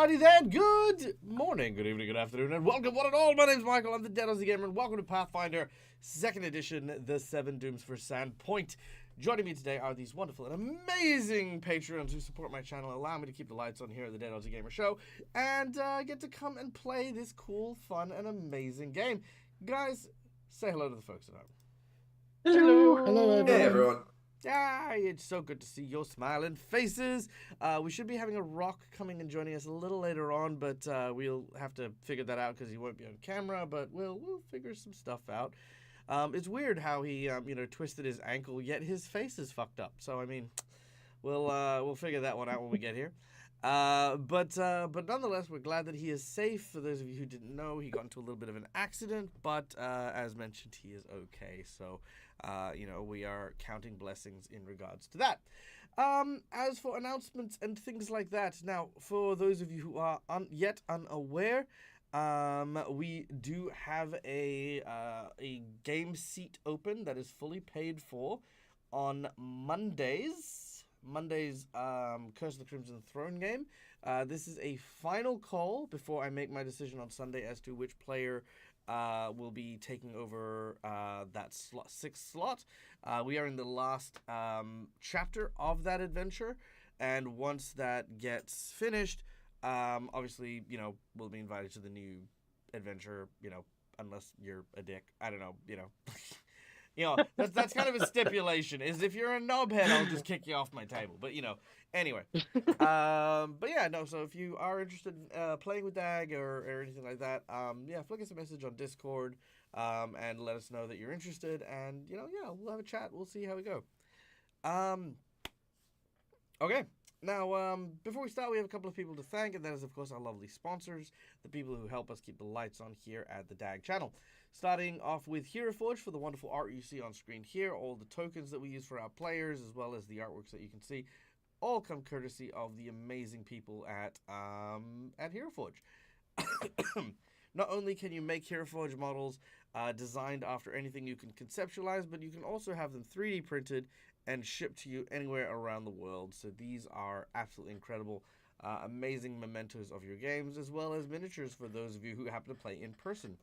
Alrighty then, good morning, good evening, good afternoon, and welcome one and all. My name's Michael, I'm the Dead Aussie Gamer, and welcome to Pathfinder 2nd Edition, The 7 Dooms for Sandpoint. Joining me today are these wonderful and amazing Patreons who support my channel, allow me to keep the lights on here at the Dead Aussie Gamer Show, and get to come and play this cool, fun, and amazing game. Guys, say hello to the folks at home. Hello. Hello, everyone. Hey, everyone. Ah, it's so good to see your smiling faces. We should be having a Rock coming and joining us a little later on, but we'll have to figure that out because he won't be on camera. But we'll figure some stuff out. It's weird how he twisted his ankle, yet his face is fucked up. So I mean, we'll figure that one out when we get here. But nonetheless, we're glad that he is safe. For those of you who didn't know, he got into a little bit of an accident, but as mentioned, he is okay. So, we are counting blessings in regards to that. As for announcements and things like that, now, for those of you who are yet unaware, we do have a game seat open that is fully paid for on Mondays. Curse of the Crimson Throne game. This is a final call before I make my decision on Sunday as to which player will be taking over that sixth slot. We are in the last chapter of that adventure, and once that gets finished, obviously, we'll be invited to the new adventure, unless you're a dick. I don't know, that's kind of a stipulation, is if you're a knobhead, I'll just kick you off my table. But, anyway. But yeah, no, so if you are interested in playing with Dag or anything like that, flick us a message on Discord and let us know that you're interested. And, we'll have a chat. We'll see how we go. Okay. Now, before we start, we have a couple of people to thank, and that is, of course, our lovely sponsors, the people who help us keep the lights on here at the DAG channel. Starting off with Hero Forge for the wonderful art you see on screen here, all the tokens that we use for our players, as well as the artworks that you can see, all come courtesy of the amazing people at Hero Forge. Not only can you make Hero Forge models designed after anything you can conceptualize, but you can also have them 3D printed and shipped to you anywhere around the world. So these are absolutely incredible, amazing mementos of your games, as well as miniatures for those of you who happen to play in person.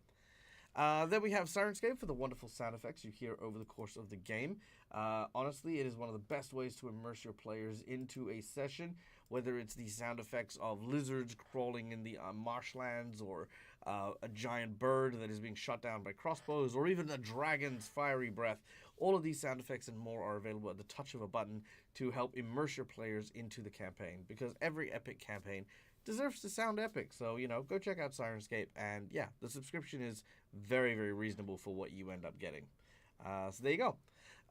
Then we have Sirenscape for the wonderful sound effects you hear over the course of the game. Honestly, it is one of the best ways to immerse your players into a session, whether it's the sound effects of lizards crawling in the marshlands, or a giant bird that is being shot down by crossbows, or even a dragon's fiery breath. All of these sound effects and more are available at the touch of a button to help immerse your players into the campaign, because every epic campaign deserves to sound epic. So, go check out Sirenscape, and yeah, the subscription is very, very reasonable for what you end up getting. So there you go.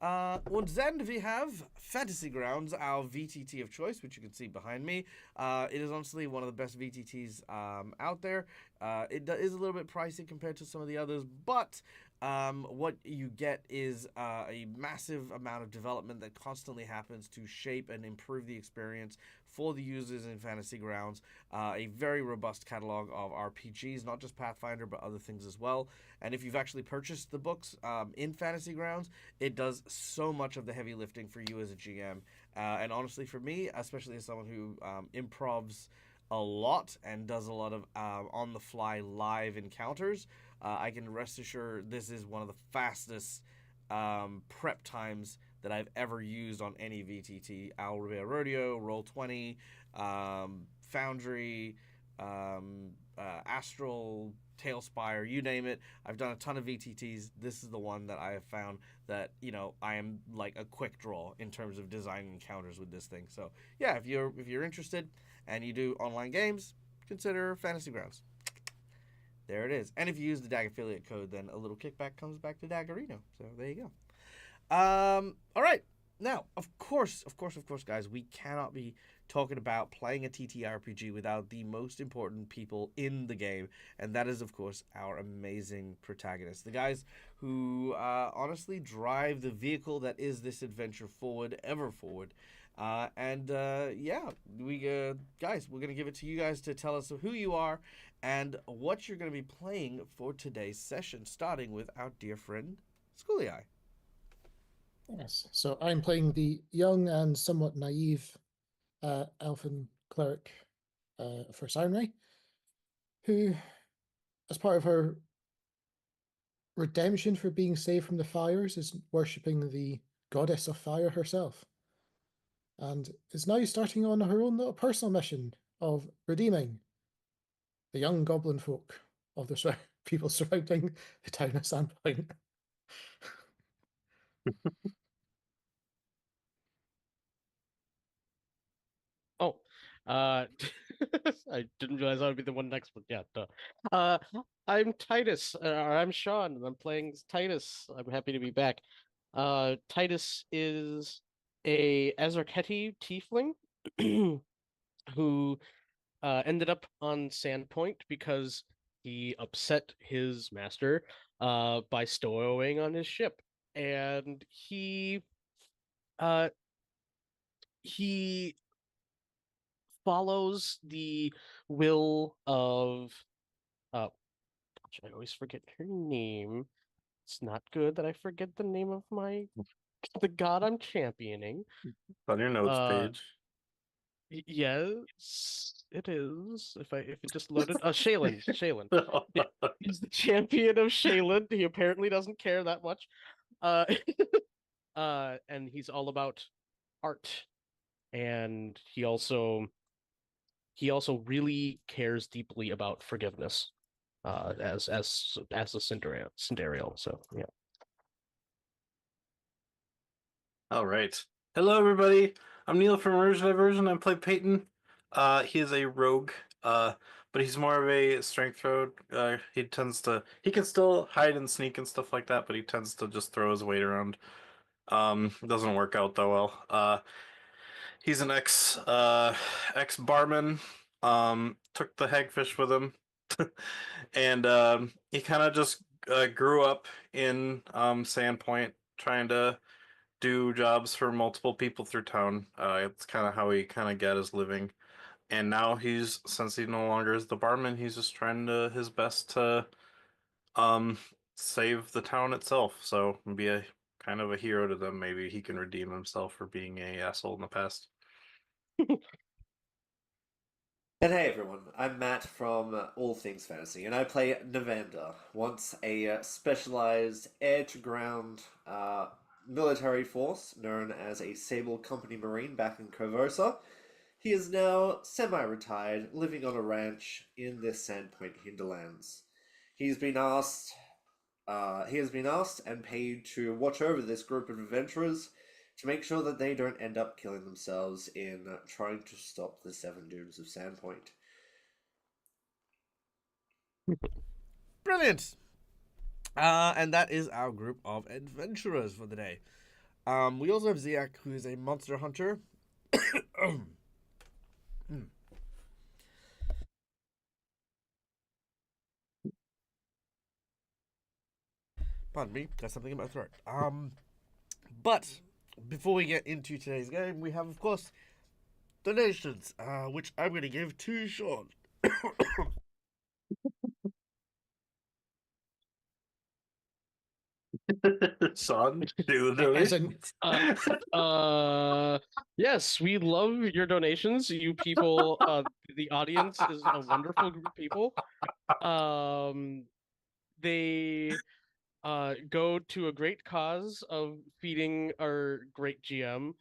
Und then we have Fantasy Grounds, our VTT of choice, which you can see behind me. It is honestly one of the best VTTs out there. It is a little bit pricey compared to some of the others, but what you get is a massive amount of development that constantly happens to shape and improve the experience for the users in Fantasy Grounds. A very robust catalog of RPGs, not just Pathfinder, but other things as well. And if you've actually purchased the books in Fantasy Grounds, it does so much of the heavy lifting for you as a GM. And honestly, for me, especially as someone who improvs a lot and does a lot of on-the-fly live encounters, I can rest assured this is one of the fastest prep times that I've ever used on any VTT. Owl Revere Rodeo, Roll20, Foundry, Astral, Tailspire, you name it. I've done a ton of VTTs. This is the one that I have found that, I am like a quick draw in terms of designing encounters with this thing. So yeah, if you're interested and you do online games, consider Fantasy Grounds. There it is. And if you use the DAG affiliate code, then a little kickback comes back to Dagarino. So there you go. All right. Now, of course, guys, we cannot be talking about playing a TTRPG without the most important people in the game, and that is, of course, our amazing protagonists. The guys who honestly drive the vehicle that is this adventure forward, ever forward. Guys, we're going to give it to you guys to tell us who you are and what you're going to be playing for today's session, starting with our dear friend, Schooly Eye. Yes, so I'm playing the young and somewhat naive elfin cleric for Soundray, who, as part of her redemption for being saved from the fires, is worshipping the goddess of fire herself, and is now starting on her own little personal mission of redeeming the young goblin folk of the people surrounding the town of Sandpoint. Oh, uh, I didn't realize I would be the one next, but yeah, duh. Uh, I'm Titus, or I'm Sean, and I'm playing Titus. I'm happy to be back. Titus is a Azarketi tiefling who ended up on Sandpoint because he upset his master by stowawing on his ship, and uh he follows the will of gosh, I always forget her name. It's not good that I forget the name of the god I'm championing. On your notes Uh page. yes, it is. If it just loaded Shaylin. Yeah, he's the champion of Shaylin. He apparently doesn't care that much. Uh and he's all about art. And he also really cares deeply about forgiveness, as a Cinderella. So yeah. All right. Hello, everybody. I'm Neil from Immersion Diversion. I play Peyton. He is a rogue, but he's more of a strength rogue. He can still hide and sneak and stuff like that, but he tends to just throw his weight around. It doesn't work out that well. He's an ex barman. Took the hagfish with him, and he kind of just grew up in Sandpoint, trying to do jobs for multiple people through town. It's kind of how he kind of got his living. And now since he no longer is the barman, he's just trying his best to um save the town itself. So be a kind of a hero to them. Maybe he can redeem himself for being a asshole in the past. And hey everyone, I'm Matt from All Things Fantasy, and I play Navander, once a specialized air-to-ground military force known as a Sable Company Marine back in Corvosa. He is now semi-retired, living on a ranch in the Sandpoint hinterlands. He's been asked and paid to watch over this group of adventurers to make sure that they don't end up killing themselves in trying to stop the Seven Dooms of Sandpoint. Brilliant. And that is our group of adventurers for the day. We also have Ziak, who is a monster hunter. Pardon me, got something in my throat. But before we get into today's game, we have, of course, donations, which I'm going to give to Sean. Son, do As the Yes, we love your donations. You people, the audience is a wonderful group of people. They go to a great cause of feeding our great GM.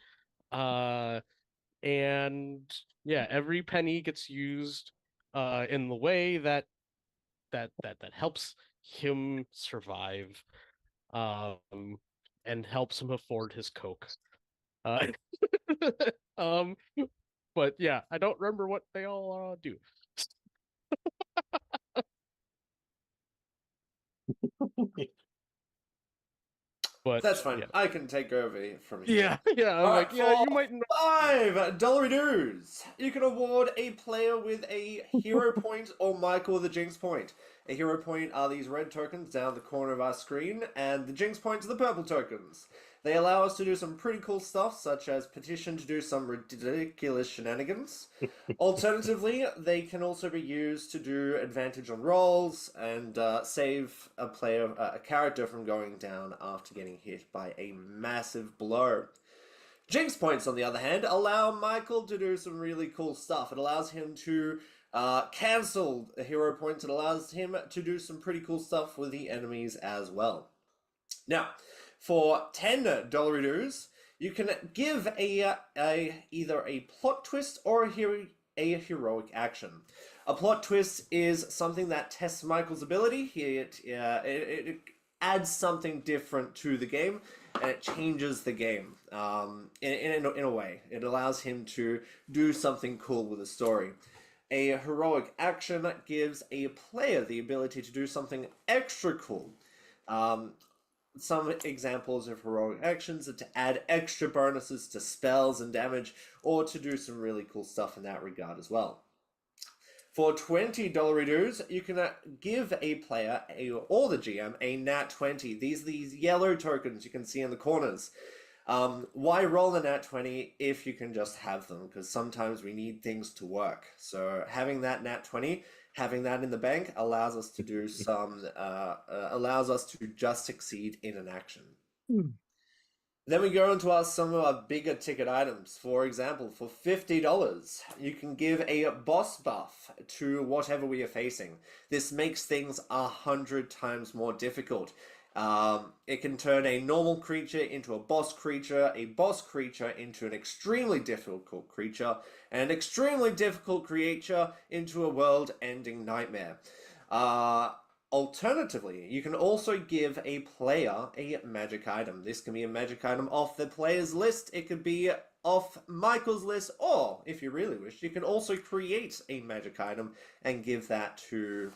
And yeah, every penny gets used in the way that helps him survive, and helps him afford his coke. Uh, um, but yeah, I don't remember what they all do. But That's fine. yeah, I can take over from here. yeah. I'm Alright, like, yeah, for you might know. $5 dues, you can award a player with a hero point or Michael the Jinx point. A hero point are these red tokens down the corner of our screen, and the Jinx points are the purple tokens. They allow us to do some pretty cool stuff, such as petition to do some ridiculous shenanigans. Alternatively, they can also be used to do advantage on rolls and save a character from going down after getting hit by a massive blow. Jinx points, on the other hand, allow Michael to do some really cool stuff. It allows him to cancelled a hero point that allows him to do some pretty cool stuff with the enemies as well. Now, for $10 dues, you can give either a plot twist or a heroic action. A plot twist is something that tests Michael's ability. It adds something different to the game, and it changes the game in a way. It allows him to do something cool with the story. A heroic action gives a player the ability to do something extra cool. Some examples of heroic actions are to add extra bonuses to spells and damage, or to do some really cool stuff in that regard as well. For $20 dues, you can give a player or the GM a nat 20. These are these yellow tokens you can see in the corners. Why roll a nat 20 if you can just have them? Because sometimes we need things to work. So having that nat 20, having that in the bank allows us to do some, allows us to just succeed in an action. Then we go into some of our bigger ticket items. For example, for $50, you can give a boss buff to whatever we are facing. This makes things 100 times more difficult. It can turn a normal creature into a boss creature into an extremely difficult creature, and an extremely difficult creature into a world-ending nightmare. Alternatively, you can also give a player a magic item. This can be a magic item off the player's list. It could be off Michael's list, or if you really wish, you can also create a magic item and give that to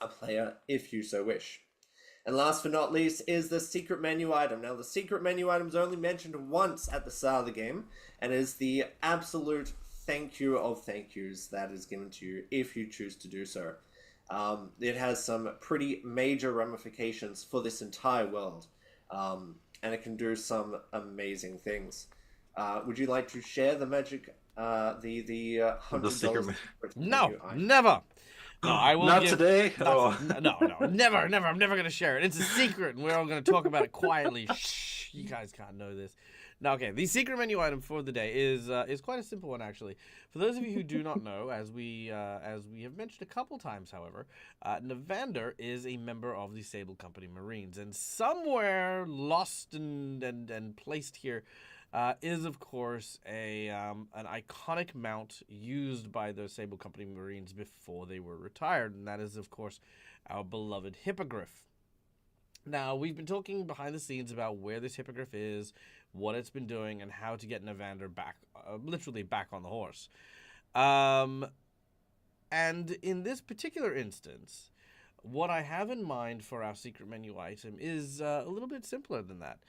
a player if you so wish. And last but not least is the secret menu item. Now, the secret menu item is only mentioned once at the start of the game, and is the absolute thank you of thank yous that is given to you if you choose to do so. It has some pretty major ramifications for this entire world, and it can do some amazing things. Would you like to share the magic, the $100? No, never. No, I will. Not today. No, never. I'm never gonna share it. It's a secret, and we're all gonna talk about it quietly. Shh, you guys can't know this. Now, okay, the secret menu item for the day is quite a simple one, actually. For those of you who do not know, as we have mentioned a couple times, however, Navander is a member of the Sable Company Marines, and somewhere lost and placed here is, of course, an iconic mount used by the Sable Company Marines before they were retired, and that is, of course, our beloved Hippogriff. Now, we've been talking behind the scenes about where this Hippogriff is, what it's been doing, and how to get Navander back, literally back on the horse. And in this particular instance, what I have in mind for our secret menu item is a little bit simpler than that.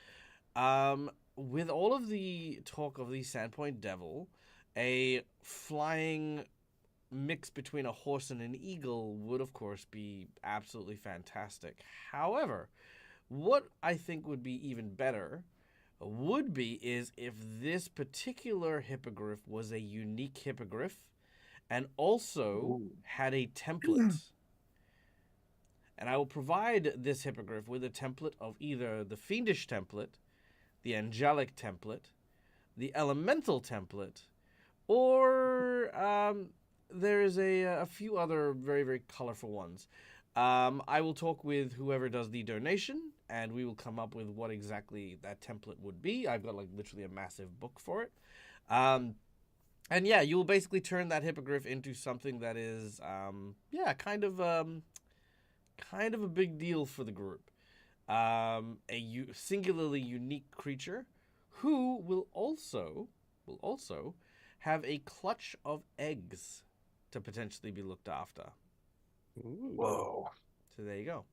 With all of the talk of the Sandpoint Devil, a flying mix between a horse and an eagle would, of course, be absolutely fantastic. However, what I think would be even better is if this particular hippogriff was a unique hippogriff and also had a template. And I will provide this hippogriff with a template of either the Fiendish template, the Angelic template, the Elemental template, or there is a few other very, very colorful ones. I will talk with whoever does the donation, and we will come up with what exactly that template would be. I've got like literally a massive book for it. And yeah, you'll basically turn that hippogriff into something that is, kind of a big deal for the group. A singularly unique creature who will also have a clutch of eggs to potentially be looked after. Ooh. Whoa. So there you go.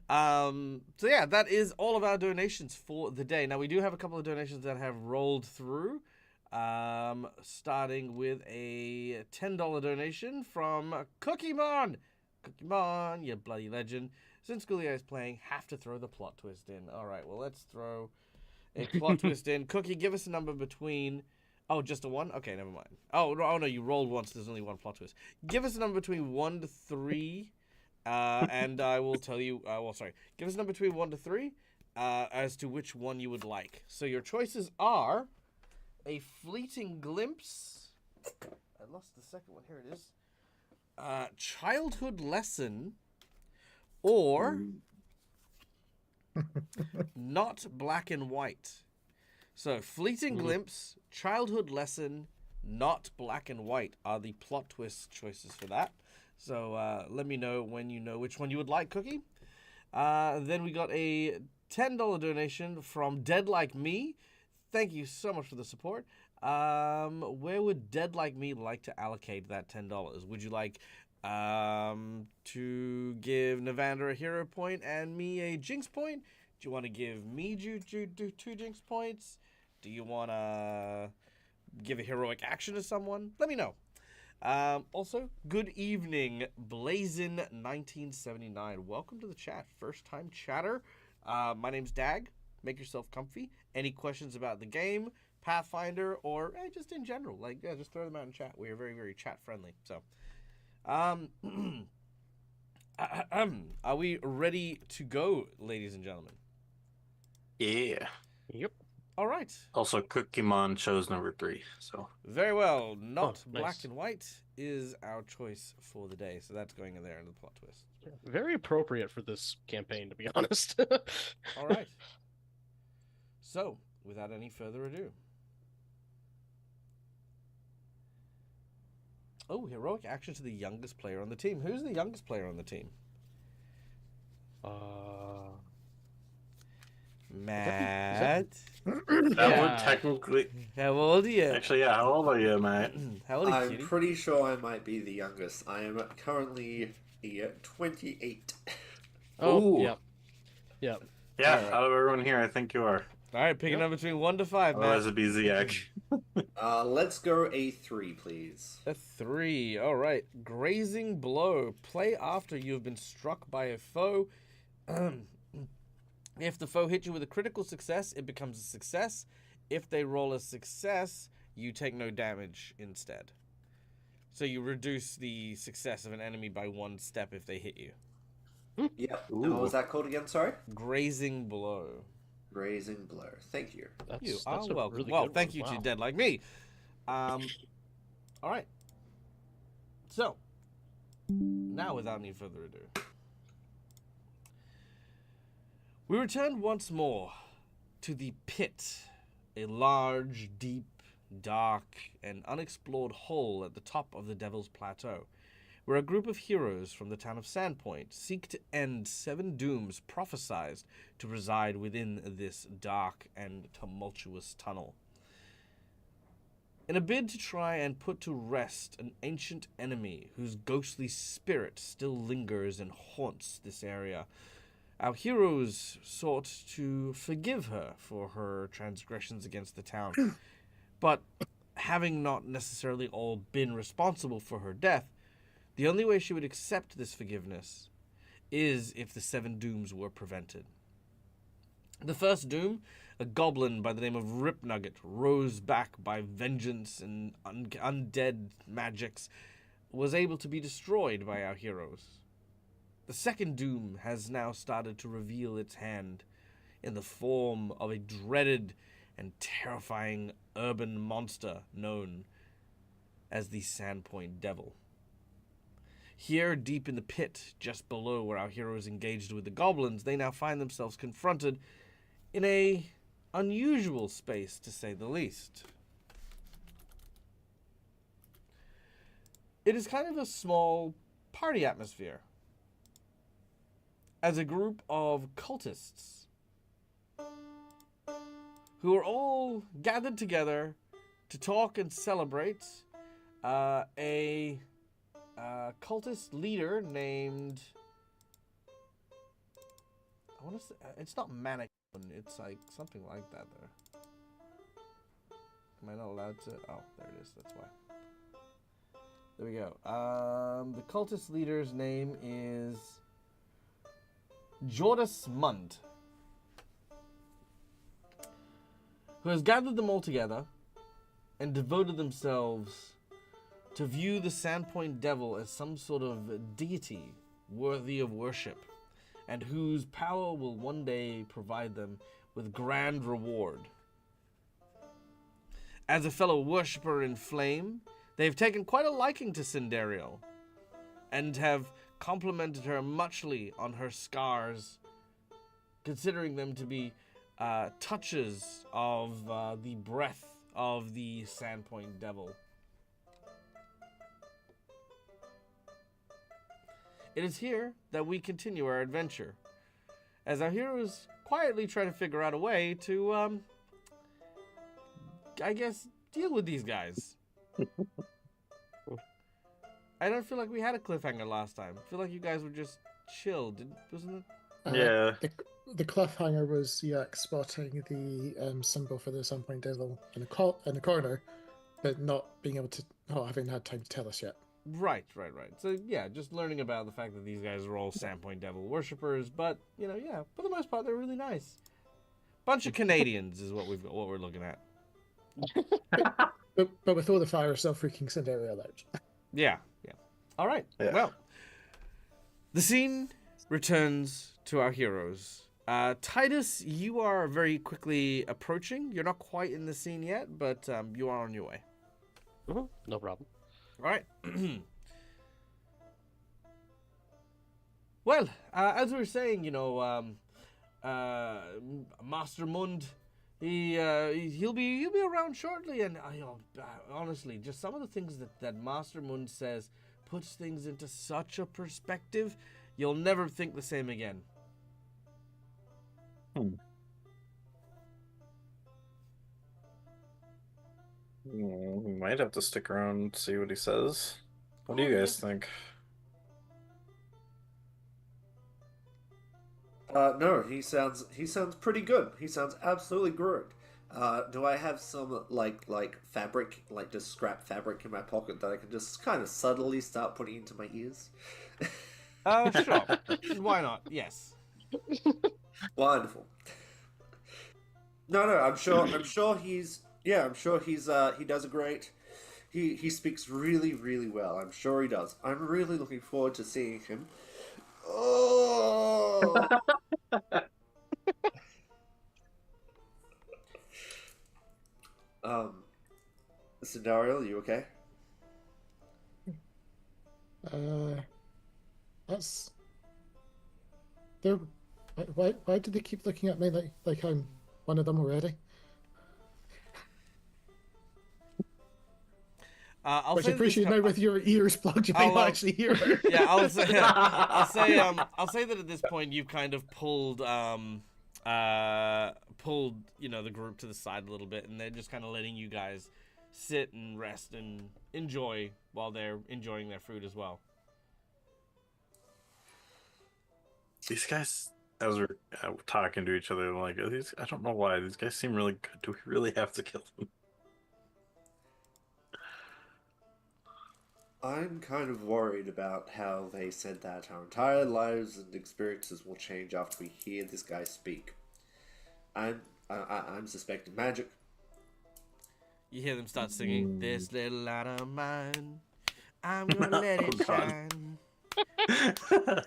So yeah, that is all of our donations for the day. Now, we do have a couple of donations that have rolled through, starting with a $10 donation from Cookiemon. Cookiemon, you bloody legend. Since Goulier is playing, have to throw the plot twist in. All right, well, let's throw a plot twist in. Cookie, give us a number between... Oh, just a 1? Okay, never mind. Oh, no, you rolled once. There's only one plot twist. Give us a number between 1 to 3, and I will tell you... Give us a number between 1 to 3 as to which one you would like. So your choices are a fleeting glimpse... I lost the second one. Here it is. childhood lesson or not black and white. So fleeting glimpse, childhood lesson, not black and white are the plot twist choices for that. So let me know when you know which one you would like, Cookie. Then we got a $10 donation from Dead Like Me. Thank you so much for the support. Where would Dead Like Me like to allocate that $10? Would you like to give Navander a hero point and me a jinx point? Do you want to give me two jinx points? Do you want to give a heroic action to someone? Let me know. Also, good evening, Blazin1979. Welcome to the chat. First time chatter. My name's Dag. Make yourself comfy. Any questions about the game, Pathfinder, or just in general, just throw them out in chat. We are very, very chat friendly. So, are we ready to go, ladies and gentlemen? Yeah. Yep. All right. Also, Cookimon chose number 3. So Very well. Not nice. black and white is our choice for the day. So that's going in there in the plot twist. Very appropriate for this campaign, to be honest. All right. So, without any further ado. Oh, heroic action to the youngest player on the team. Who's the youngest player on the team? Matt. that would technically. How old are you? Actually, yeah. How old are you, Matt? How old are you, I'm cutie? pretty sure I might be the youngest. I am currently 28. Oh, Ooh. yep. Yep. Yeah. Alright. Out of everyone here, I think you are. All right, pick a number between 1 to 5, Matt. Otherwise, it'd be Ziak. Let's go a 3, please. A 3. All right. Grazing blow. Play after you have been struck by a foe. If the foe hits you with a critical success, it becomes a success. If they roll a success, you take no damage instead. So you reduce the success of an enemy by 1 step if they hit you. Yep. Ooh. And what was that called again? Sorry? Grazing blow. Grazing blow. Thank you. You That's are a welcome. really Well, good thank one. you Wow. to Dead Like Me. All right. So, now without any further ado, we return once more to the pit, a large, deep, dark, and unexplored hole at the top of the Devil's Plateau, where a group of heroes from the town of Sandpoint seek to end 7 dooms prophesied to reside within this dark and tumultuous tunnel. In a bid to try and put to rest an ancient enemy whose ghostly spirit still lingers and haunts this area, our heroes sought to forgive her for her transgressions against the town. But having not necessarily all been responsible for her death, the only way she would accept this forgiveness is if the 7 dooms were prevented. The first doom, a goblin by the name of Ripnugget, rose back by vengeance and undead magics, was able to be destroyed by our heroes. The second doom has now started to reveal its hand in the form of a dreaded and terrifying urban monster known as the Sandpoint Devil. Here, deep in the pit, just below where our heroes engaged with the goblins, they now find themselves confronted in a unusual space, to say the least. It is kind of a small party atmosphere, as a group of cultists who are all gathered together to talk and celebrate a cultist leader named, I want to say, it's not Manic, it's like something like that there. Am I not allowed to? Oh, there it is, that's why. There we go. The cultist leader's name is Jordis Mund, who has gathered them all together and devoted themselves to view the Sandpoint Devil as some sort of deity worthy of worship, and whose power will one day provide them with grand reward. As a fellow worshipper in flame, they have taken quite a liking to Cinderio, and have complimented her muchly on her scars, considering them to be touches of the breath of the Sandpoint Devil. It is here that we continue our adventure, as our heroes quietly try to figure out a way to, I guess, deal with these guys. I don't feel like we had a cliffhanger last time. I feel like you guys were just chill, wasn't it? Yeah. The cliffhanger was Yak spotting the symbol for the Sandpoint Devil in a corner, but not being able to, not having had time to tell us yet. Right. So yeah, just learning about the fact that these guys are all Sandpoint Devil worshippers, but for the most part, they're really nice. Bunch of Canadians is what we're looking at. But with all the fire still freaking Cinderella out. Yeah. All right. Yeah. Well, the scene returns to our heroes. Titus, you are very quickly approaching. You're not quite in the scene yet, but you are on your way. No problem. All right. Well, as we were saying, Master Mund, he'll be around shortly, and honestly, just some of the things that Master Mund says puts things into such a perspective, you'll never think the same again. We might have to stick around and see what he says. What do you guys think? No, he sounds pretty good. He sounds absolutely great. Do I have some like fabric, like just scrap fabric in my pocket that I can just kind of subtly start putting into my ears? Sure. Why not? Yes. Wonderful. No, I'm sure he's he does a great. He speaks really, really well. I'm sure he does. I'm really looking forward to seeing him. Oh. Scenario, you okay? That's there. Why do they keep looking at me like I'm one of them already? Which I appreciate now with your ears plugged, you might not actually hear it. Yeah, I'll say that at this point you've kind of pulled the group to the side a little bit, and they're just kind of letting you guys sit and rest and enjoy while they're enjoying their food as well. These guys, as we're talking to each other, I'm like, I don't know why these guys seem really good. Do we really have to kill them? I'm kind of worried about how they said that our entire lives and experiences will change after we hear this guy speak. I'm suspecting magic. You hear them start singing, "This little light of mine, I'm gonna let it shine."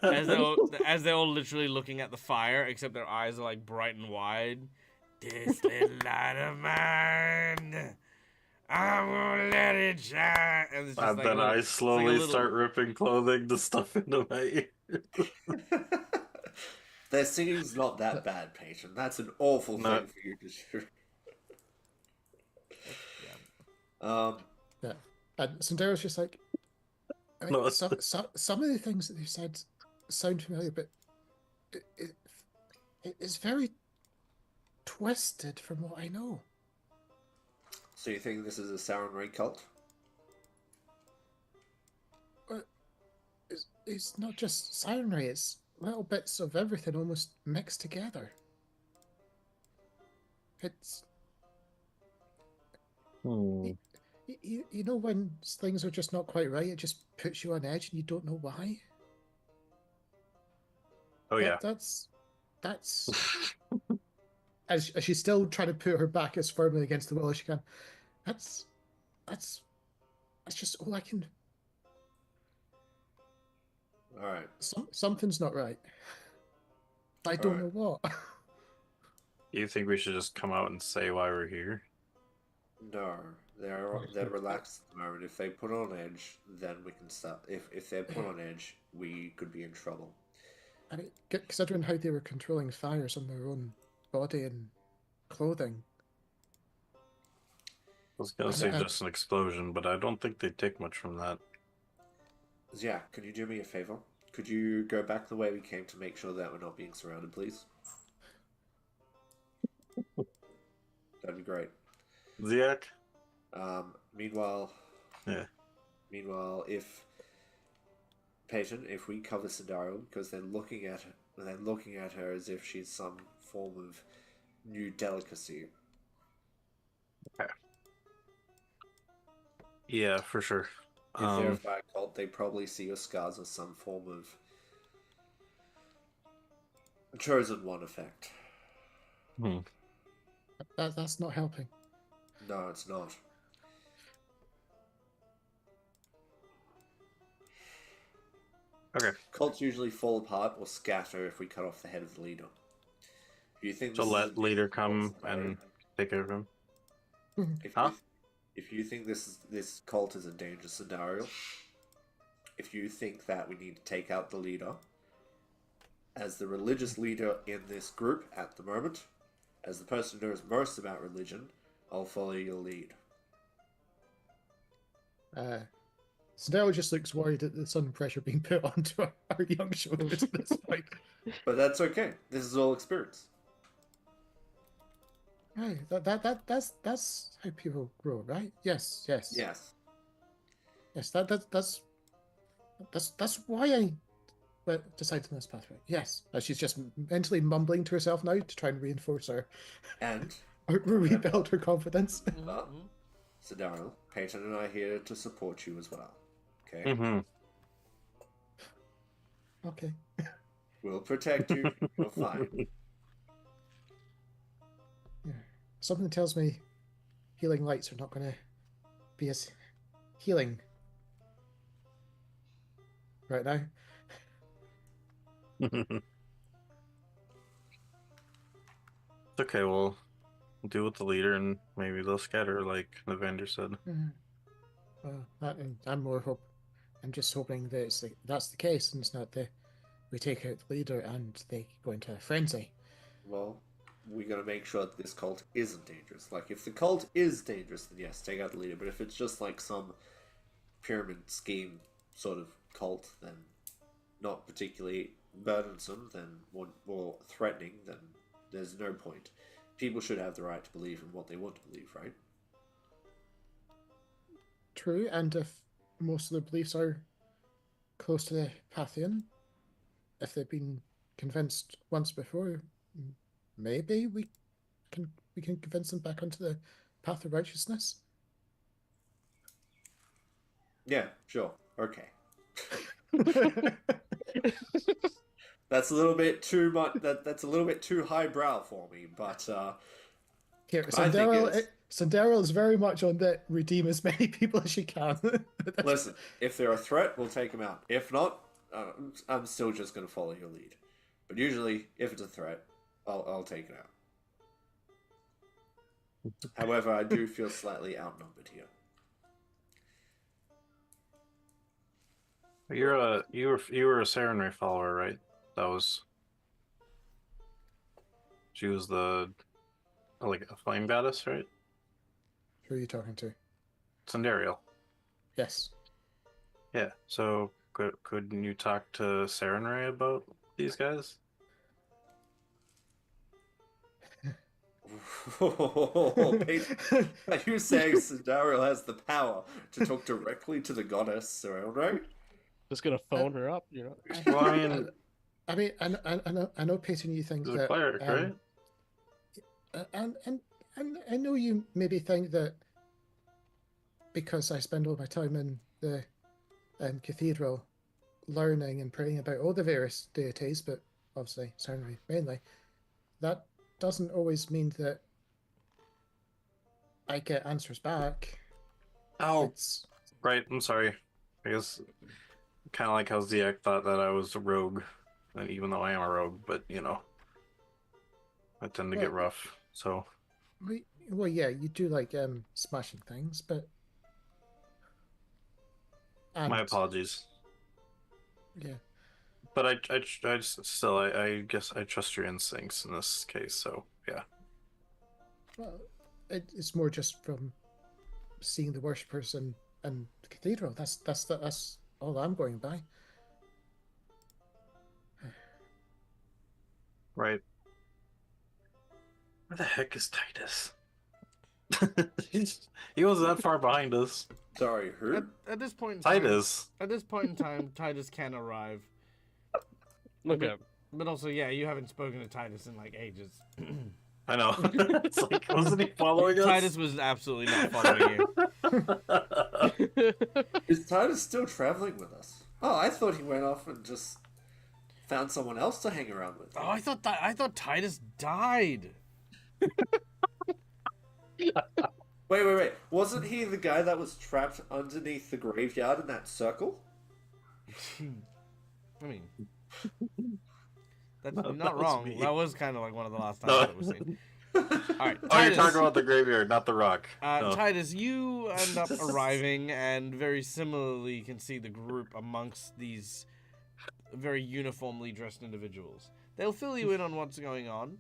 As they're all literally looking at the fire, except their eyes are like bright and wide. This little light of mine, I'm gonna let it shine. And, it's just then I slowly start ripping clothing to stuff into my ear. Their singing's not that bad, Peyton. That's an awful thing for you to do. Yeah. And Sandera's just like, I mean, some of the things that they've said sound familiar, but it's very twisted from what I know. So you think this is a Sarenrae cult? It's not just Sarenrae, it's little bits of everything almost mixed together. It's... You know when things are just not quite right, it just puts you on edge and you don't know why? Oh, yeah. That's... as she's still trying to put her back as firmly against the wall as she can. That's just all I can... Alright. Something's not right. I don't know what. You think we should just come out and say why we're here? No. They're relaxed at the moment. If they put on edge, then we can start. If they're put on edge, we could be in trouble. I mean, considering how they were controlling fires on their own body and clothing. I was gonna say just an explosion, but I don't think they take much from that. Yeah, can you do me a favor? Could you go back the way we came to make sure that we're not being surrounded, please? That'd be great. Ziak? Meanwhile, Yeah. Meanwhile, if Peyton, if we cover Sandaro, because they're looking at her as if she's some form of new delicacy. Okay. Yeah, for sure. If they're a fire cult, they probably see your scars as some form of chosen one effect. That's not helping. No, it's not. Okay. Cults usually fall apart or scatter if we cut off the head of the leader. Do you think So this let is leader come and take care of him? If you think this cult is a dangerous scenario, if you think that we need to take out the leader, as the religious leader in this group at the moment, as the person who knows most about religion, I'll follow your lead. Sandero just looks worried at the sudden pressure being put onto our young shoulders at this point. But that's okay. This is all experience. Right, that's how people grow, right? Yes. Yes. Yes, that's why I decided on this pathway. Yes, she's just mentally mumbling to herself now to try and reinforce her And rebuild her confidence. So Daryl, Peyton and I are here to support you as well. Okay? Mm-hmm. Okay. We'll protect you. You're fine. Yeah. Something tells me healing lights are not going to be as healing right now. It's okay, we'll deal with the leader and maybe they'll scatter like Evander said. I'm just hoping that that's the case, and it's not that we take out the leader and they go into a frenzy. Well, we got to make sure that this cult isn't dangerous. Like, if the cult is dangerous, then yes, take out the leader. But if it's just like some pyramid scheme sort of cult, then not particularly burdensome, then more threatening, then there's no point. People should have the right to believe in what they want to believe, right? True, and if most of the beliefs are close to the Pathian, if they've been convinced once before, maybe we can convince them back onto the path of righteousness. Yeah, sure. Okay. That's a little bit too much. That's a little bit too highbrow for me, but here, Sandero is very much on that. Redeem as many people as you can. Listen, if they're a threat, we'll take them out. If not, I'm still just going to follow your lead. But usually, if it's a threat, I'll take it out. However, I do feel slightly outnumbered here. You were a Sarenrae follower, right? She was like a flame goddess, right? Who are you talking to? Sandariel. Yes. Yeah. So couldn't you talk to Sarenrae about these guys? Are you saying Sandariel has the power to talk directly to the goddess Sarenrae? Just gonna phone her up, you know? Well, I mean, I know, Peyton, you think he's a that, cleric, right? and I know you maybe think that because I spend all my time in the cathedral learning and praying about all the various deities, but obviously certainly mainly, that doesn't always mean that I get answers back. Oh, right. I'm sorry. I guess kind of like how Ziak thought that I was a rogue, and even though I am a rogue, but you know, I tend to get rough. So Well, yeah, you do like smashing things, but My and apologies. yeah, But I guess I trust your instincts in this case. So yeah. well, it's more just from seeing the worshippers and the cathedral. That's all I'm going by. Right. Where the heck is Titus? He wasn't that far behind us. Sorry, who? At this point in time, Titus. at this point in time, Titus can arrive. Okay. But also, yeah, you haven't spoken to Titus in like ages. I know. It's like, wasn't he following us? Titus was absolutely not following you. Is Titus still traveling with us? Oh, I thought he went off and just found someone else to hang around with. Oh, I thought Titus died. Wait. Wasn't he the guy that was trapped underneath the graveyard in that circle? I mean, that's No, that not was wrong. me. That was kind of like one of the last times No. that was seen. All right, Oh, you're Titus, talking about the graveyard, not the rock. No. Titus, you end up arriving and very similarly can see the group amongst these very uniformly dressed individuals. They'll fill you in on what's going on,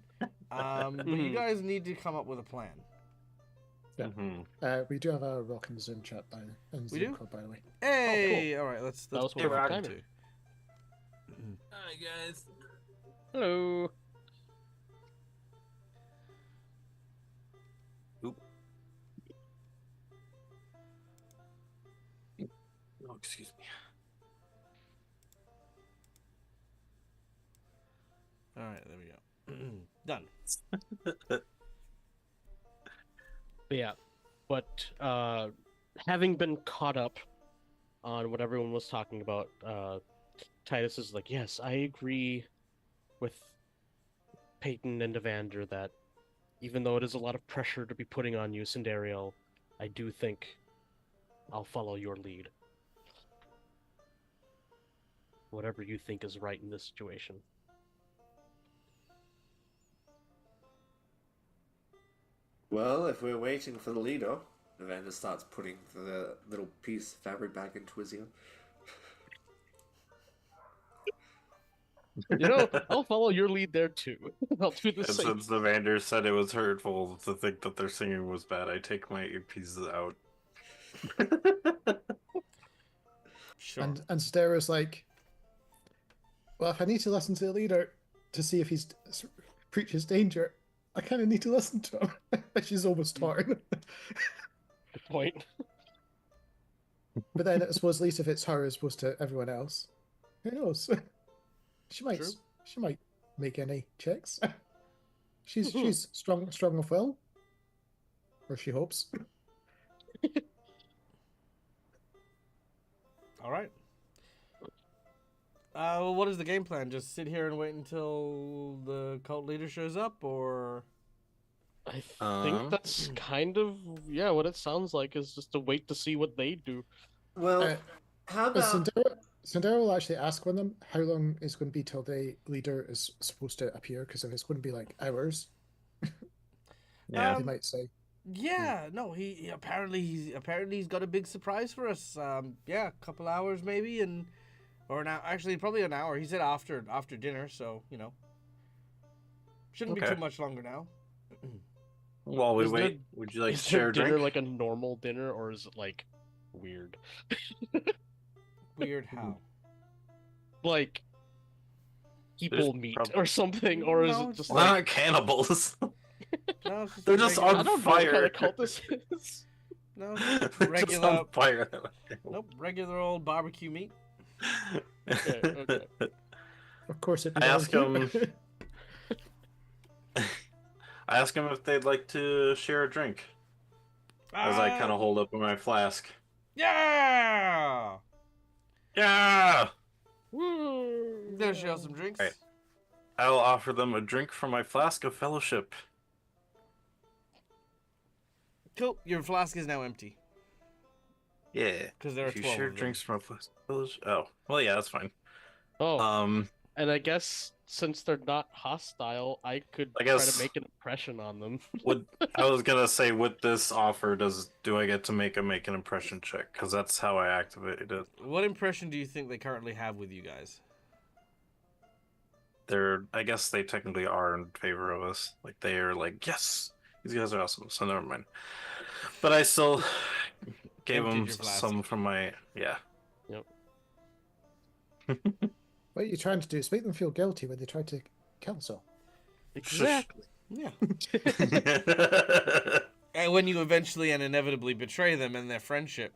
but you guys need to come up with a plan. Yeah. Mhm. We do have a rock in Zoom chat now. And We Zoom do? call, by the way. Hey, all right, let's That was pull perfect that timing. too. Hi guys. Hello. Oh, excuse me. All right, there we go. Done. Yeah, but having been caught up on what everyone was talking about, Titus is like, yes, I agree with Peyton and Evander that even though it is a lot of pressure to be putting on you, Sindariel, I do think I'll follow your lead. Whatever you think is right in this situation. Well, if we're waiting for the leader, Evander starts putting the little piece of fabric back into his ear. You know, I'll follow your lead there too. I'll do the And same. since the Vander said it was hurtful to think that their singing was bad, I take my earpieces out. Sure. And Stera's like, well, if I need to listen to the leader to see if he's preaches danger, I kind of need to listen to him. She's almost torn. Good point. But then I suppose at least if it's her as opposed to everyone else, who knows? She might True. she might make any checks. She's strong of will. Or she hopes. All right. Well, what is the game plan? Just sit here and wait until the cult leader shows up, or I think that's kind of what it sounds like is just to wait to see what they do. Well, how But about... Sandero will actually ask one of them how long is going to be till the leader is supposed to appear, because if it's going to be like hours, Yeah. they might say. yeah, no, he apparently he's got a big surprise for us. Yeah, a couple hours maybe, or now actually probably an hour. He said after dinner, so you know, shouldn't be Okay. too much longer now. While we Is there- wait, would you like to Is share their a dinner drink? like a normal dinner, or is it like weird? Weird how? Like people There's meat prob- or something, or is No, it it's just They're like not cannibals. No, it's just They're a just regular- I on don't know what kind fire. of cult this is. No, They're just regular. on fire. Nope, regular old barbecue meat. Okay. Of course, it. I ask I ask them if they'd like to share a drink as I kind of hold up my flask. Yeah. Yeah! Woo! There, share some drinks. Right. I'll offer them a drink from my flask of fellowship. Cool. Your flask is now empty Yeah. because there are If you 12 share of them. drinks from a flask of fellowship. Oh, well, yeah, that's fine. Oh, And I guess since they're not hostile, I could I try guess- to make an impression on them. I was gonna say, with this offer, do I get to make an impression check? Because that's how I activated it. What impression do you think they currently have with you guys? I guess they technically are in favor of us. Like, they are like, yes, these guys are awesome. So never mind. But I still gave Emptied them your flask. some from my Yep. What you're trying to do is make them feel guilty when they try to kill us all. Exactly. Yeah. And when you eventually and inevitably betray them and their friendship.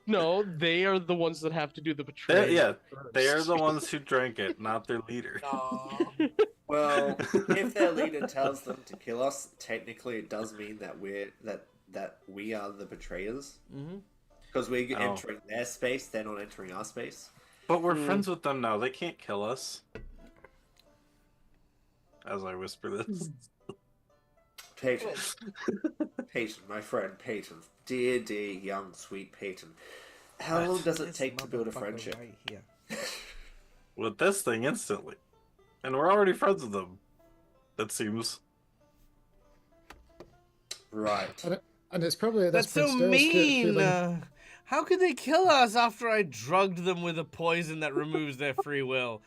No, they are the ones that have to do the betrayal. yeah, they are first. the ones who drank it, not their leader. Well, if their leader tells them to kill us, technically it does mean that we are the betrayers. Mm-hmm. Because we're Oh. entering their space, they're not entering our space. But we're friends with them now. They can't kill us. As I whisper this. Peyton. Peyton, my friend Peyton. Dear, dear, young, sweet Peyton. How long does it This take to build a motherfucker friendship? right here. With this thing instantly. And we're already friends with them. That seems. Right. And it's probably at this That's so point Sterl's mean. feeling- How could they kill us after I drugged them with a poison that removes their free will?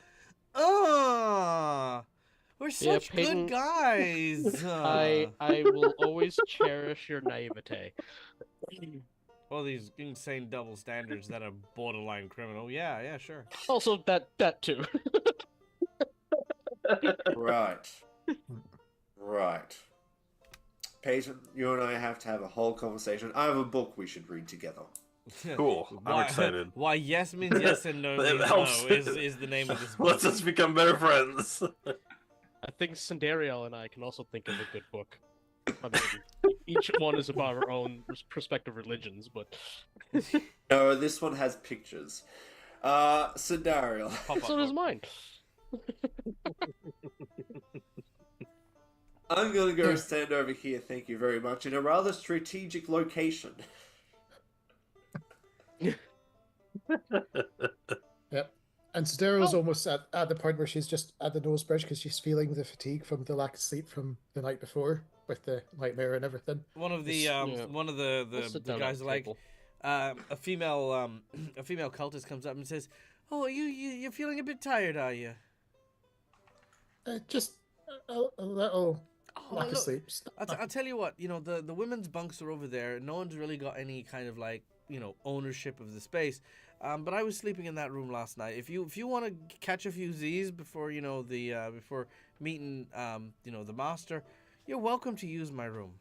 We're such Peyton, good guys. I will always cherish your naivete. All these insane double standards that are borderline criminal. Yeah, sure. Also, that too. Right. Right. Peyton, you and I have to have a whole conversation. I have a book we should read together. Cool. I'm excited. Why yes means yes and no It means helps. no is the name of this book. Let's just become better friends. I think Sandariel and I can also think of a good book. I mean, each one is about our own respective religions, but No, this one has pictures. Scenario. Pop-up so does book. mine. I'm gonna go stand over here, thank you very much, in a rather strategic location. Yep. And Stero's almost at the point where she's just at the nose bridge because she's feeling the fatigue from the lack of sleep from the night before with the nightmare and everything. One of the Yeah. one of I'll the sit down at guys the like table. a female cultist comes up and says, "Oh, you're feeling a bit tired, are you?" Just a little Oh, lack of look, sleep. I'll tell you what, the women's bunks are over there. No one's really got any kind of like, ownership of the space. But I was sleeping in that room last night. If you want to catch a few Z's before, before meeting, the master, you're welcome to use my room.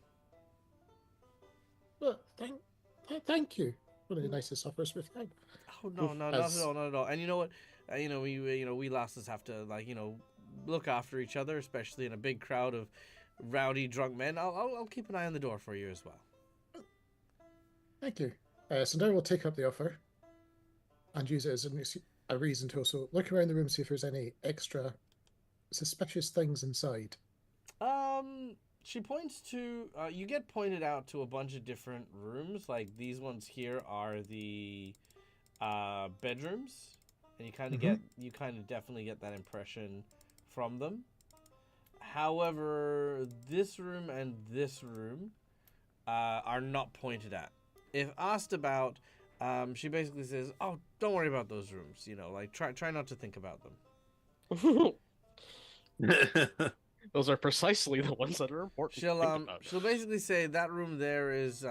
Well, thank you. One of the nicest offers we've had. Oh, no, not at all, not at all. And you know what? We lasses have to, look after each other, especially in a big crowd of rowdy drunk men. I'll keep an eye on the door for you as well. Thank you. Sundar will take up the offer and use it as a reason to also look around the room, see if there's any extra suspicious things inside. She points to, you get pointed out to a bunch of different rooms. Like, these ones here are the bedrooms. And you kind of definitely get that impression from them. However, this room and this room are not pointed at. If asked about, she basically says, "Oh, don't worry about those rooms. Try not to think about them." Those are precisely the ones that are important. to think about. She'll basically say that room there is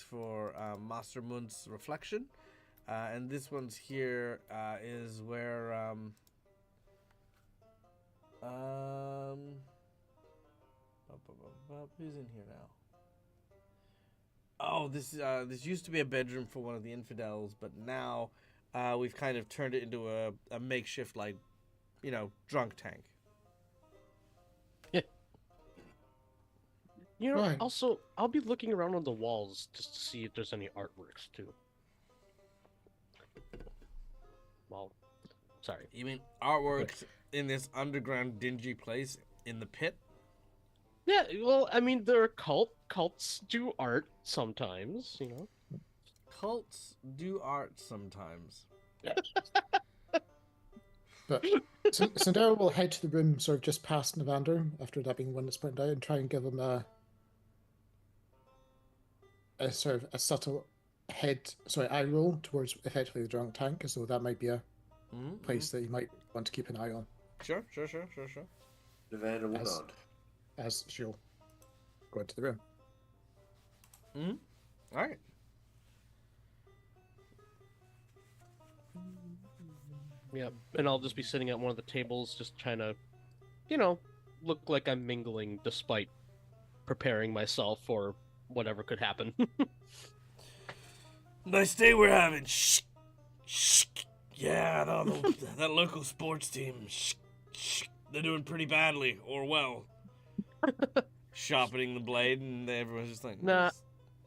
for Master Mund's reflection, and this one's here is where who's in here now? Oh, this used to be a bedroom for one of the infidels, but now we've kind of turned it into a makeshift drunk tank. Right. Also, I'll be looking around on the walls just to see if there's any artworks too. Well, sorry. You mean artworks in this underground dingy place in the pit? Yeah, well, I mean, there are cults do art sometimes, Cults do art sometimes. But Sandera will head to the room sort of just past Navander after that being one that's burned out and try and give him a sort of a subtle eye roll towards effectively the drunk tank, as though that might be a place that you might want to keep an eye on. Sure. Nevada will As- nod. As she'll go into the room. All right. Yeah, and I'll just be sitting at one of the tables, just trying to, look like I'm mingling, despite preparing myself for whatever could happen. Nice day we're having. Shh. Yeah, that local sports team. Shh. They're doing pretty badly, or well. Sharpening the blade, and everyone's just like, Nah.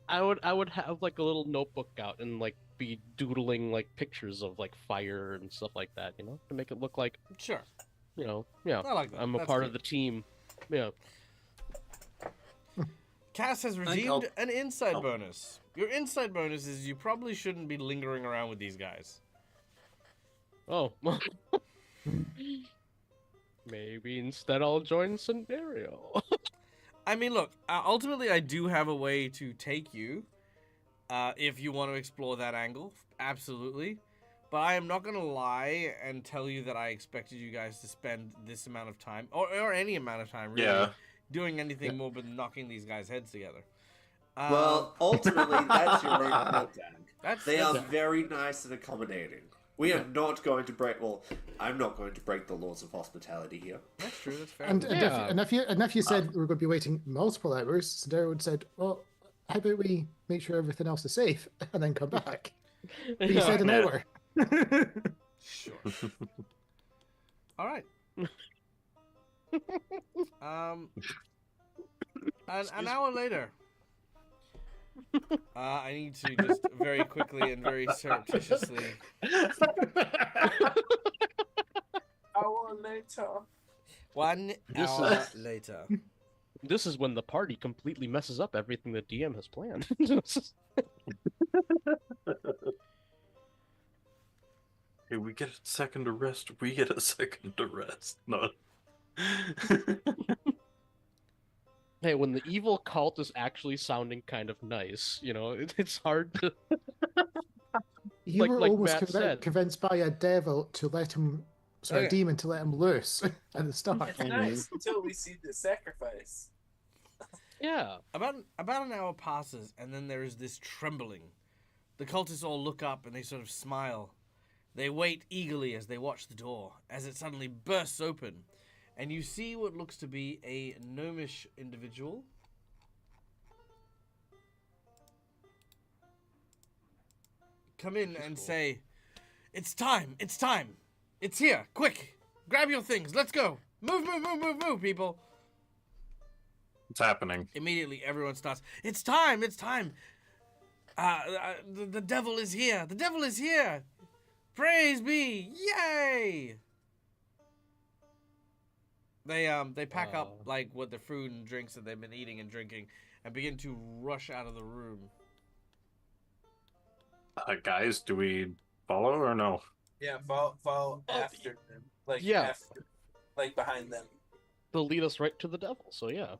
I would have like a little notebook out and like be doodling like pictures of like fire and stuff like that, to make it look like, Sure. yeah, I like that. I'm a That's part good. of the team. Yeah. Cass has think redeemed an insight bonus. Your insight bonus is you probably shouldn't be lingering around with these guys. Oh. Maybe instead I'll join Scenario. I mean, look, ultimately I do have a way to take you, if you want to explore that angle, absolutely. But I am not going to lie and tell you that I expected you guys to spend this amount of time, or any amount of time, really, Yeah. doing anything more but knocking these guys' heads together. Well, ultimately, that's your own fault, Dan. They are that's- very nice and accommodating. We are not going to break. Well, I'm not going to break the laws of hospitality here. That's true, that's fair. And, Yeah. and if you said we're going to be waiting multiple hours, Sandera would have said, well, how about we make sure everything else is safe and then come back? But you said an Yeah. hour. Sure. All right. An hour later. I need to just very quickly and very surreptitiously. Hour later. 1 This hour later. This is when the party completely messes up everything the DM has planned. Hey, we get a second to rest. We get a second to rest. No. Hey, when the evil cult is actually sounding kind of nice, it's hard to. You were like almost Matt said. convinced by a devil to let him, sorry, a Okay. demon to let him loose at the start. It's nice until we see the sacrifice. Yeah. About an hour passes, and then there is this trembling. The cultists all look up and they sort of smile. They wait eagerly as they watch the door, as it suddenly bursts open, and you see what looks to be a gnomish individual. Come in and say, "It's time! It's time! It's here! Quick! Grab your things! Let's go! Move, people!" It's happening. Immediately, everyone starts, "It's time! It's time! The devil is here! The devil is here! Praise be! Yay!" They pack up like what the food and drinks that they've been eating and drinking, and begin to rush out of the room. Guys, do we follow or no? Yeah, follow after them. Like Yeah. after, like behind them. They'll lead us right to the devil, so yeah.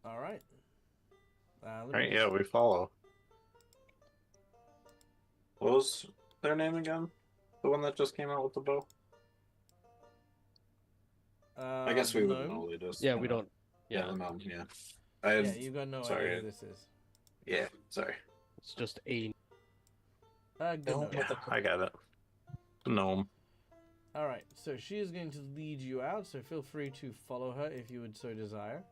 All right. Right, yeah, we follow. What was their name again? The one that just came out with the bow? I guess we wouldn't know. We just Yeah, we don't. Yeah, Yeah, the gnome, yeah. I had, Yeah, you got no sorry. idea who this is. Yeah, sorry. it's just a. Good Don't enough. with Yeah, I got it. The gnome. All right, so she is going to lead you out, so feel free to follow her if you would so desire.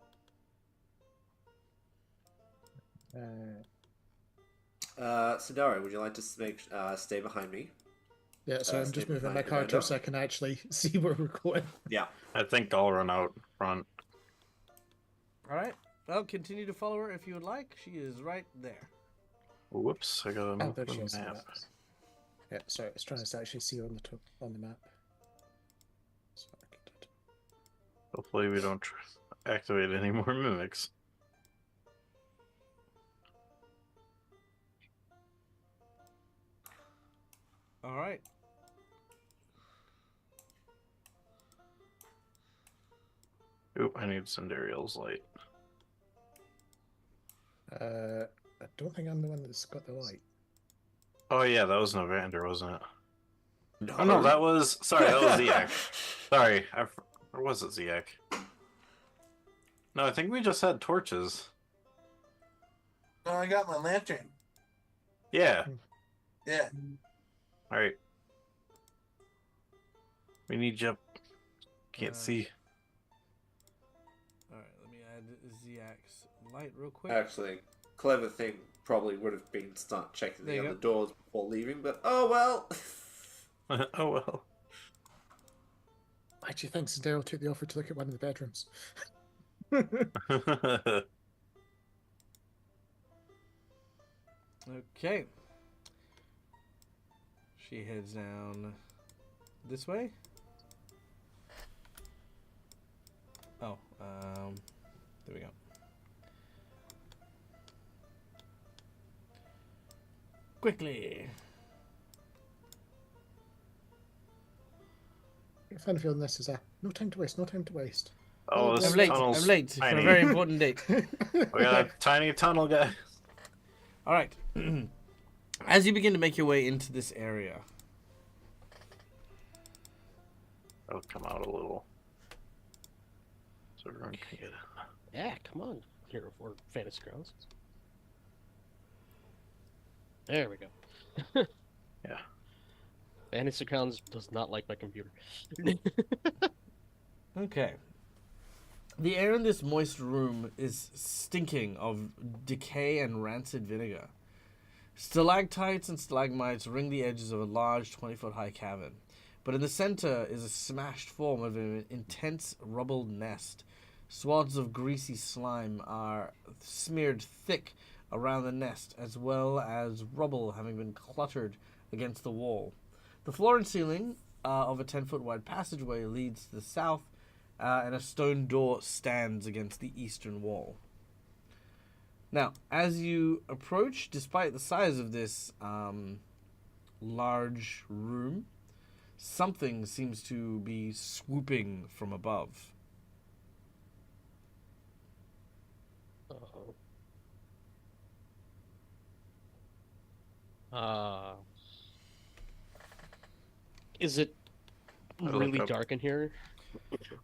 Sandara, would you like to stay behind me? Yeah, so I'm Stay just moving my behind character Amanda. so I can actually see where we're going. Yeah. I think I'll run out front. All right. Well, continue to follow her if you would like. She is right there. Whoops, I gotta Oh, move there the she is. map. Yeah, sorry, I was trying to actually see her on the map. So I can do it. Hopefully we don't activate any more mimics. All right. Oop, I need Cinderial's light. I don't think I'm the one that's got the light. Oh yeah, that was Novander, wasn't it? No. Oh no, that was sorry, that was Ziak. Sorry, or was it Ziak? No, I think we just had torches. No, I got my lantern. Yeah. Yeah. All right. We need you. Can't Uh, see. All right, let me add Ziak's light real quick. Actually, clever thing probably would have been start checking There the you other doors before leaving, but oh well. Oh well. Why do you think Daryl took the offer to look at one of the bedrooms? Okay. She heads down this way. Oh, there we go. Quickly. I find a feeling this is no time to waste, no time to waste. Oh, this I'm late. tunnel's I'm late for a tiny. very important date. We got a tiny tunnel, guys. All right. As you begin to make your way into this area, I'll come out a little. So everyone can get it. Yeah, come on, Hero for Fantasy Grounds. There we go. Yeah. Fantasy Grounds does not like my computer. okay. The air in this moist room is stinking of decay and rancid vinegar. Stalactites and stalagmites ring the edges of a large 20-foot high cavern, but in the center is a smashed form of an intense rubble nest. Swaths of greasy slime are smeared thick around the nest, as well as rubble having been cluttered against the wall. The floor and ceiling of a 10-foot wide passageway leads to the south, and a stone door stands against the eastern wall. Now, as you approach, despite the size of this large room, something seems to be swooping from above. Uh-oh. Is it I'll look really up. dark in here?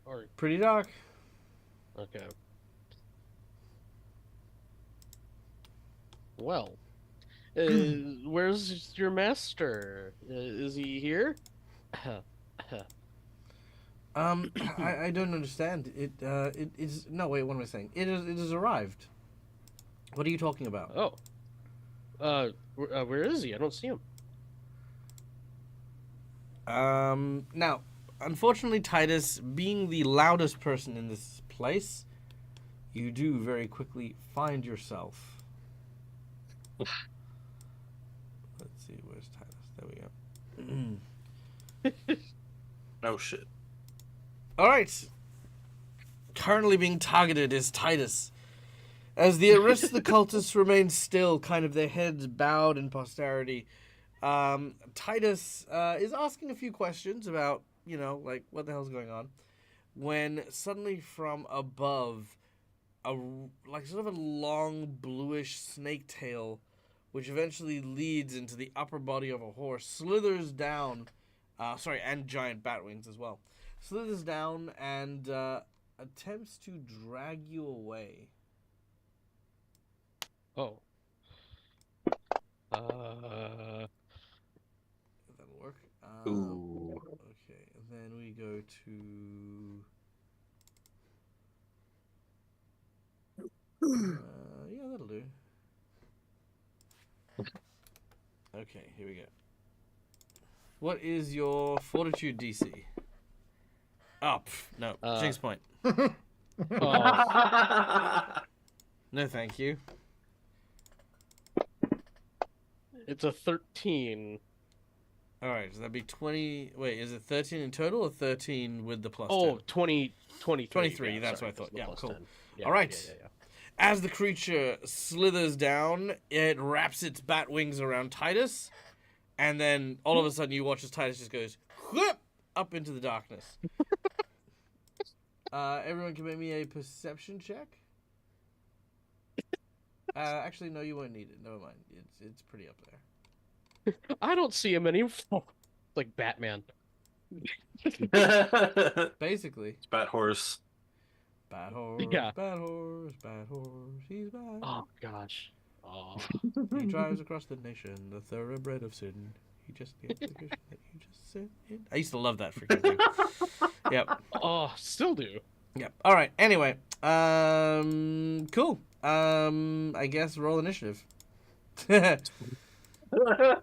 Or Pretty dark. okay. Well, where's your master? Is he here? I don't understand. It is no wait. What am I saying? It has arrived. What are you talking about? Oh, where is he? I don't see him. Now, unfortunately, Titus, being the loudest person in this place, you do very quickly find yourself. Let's see, where's Titus? There we go. Oh shit. All right. Currently being targeted is Titus. As the rest of the cultists remain still, kind of their heads bowed in posterity, Titus is asking a few questions about, like, what the hell's going on, when suddenly from above, sort of a long bluish snake tail, which eventually leads into the upper body of a horse, slithers down, and giant bat wings as well, slithers down and attempts to drag you away. Oh. That'll work. Ooh. Okay, and then we go to... yeah, that'll do. Okay, here we go. What is your fortitude DC? Oh, no. Jinx point. Oh, No, thank you. it's a 13. Alright, so that'd be 20... Wait, is it 13 in total or 13 with the plus 10? Oh, 23. 23, Yeah, that's sorry, what I thought. that's the Yeah, plus cool. 10. Yeah, All right. Yeah. As the creature slithers down, it wraps its bat wings around Titus, and then all of a sudden you watch as Titus just goes whoop, up into the darkness. Everyone can make me a perception check. Actually, no, you won't need it. Never mind. It's pretty up there. I don't see him anymore. Like Batman. Basically, It's Bat Horse. bad horse, Yeah. bad horse, bad horse. He's bad. Oh gosh. Oh. He drives across the nation, the thoroughbred of sin. He just gets the Christian that you just said. I used to love that freaking thing. Yep. Oh, still do. Yep. All right. Anyway, cool. I guess roll initiative. All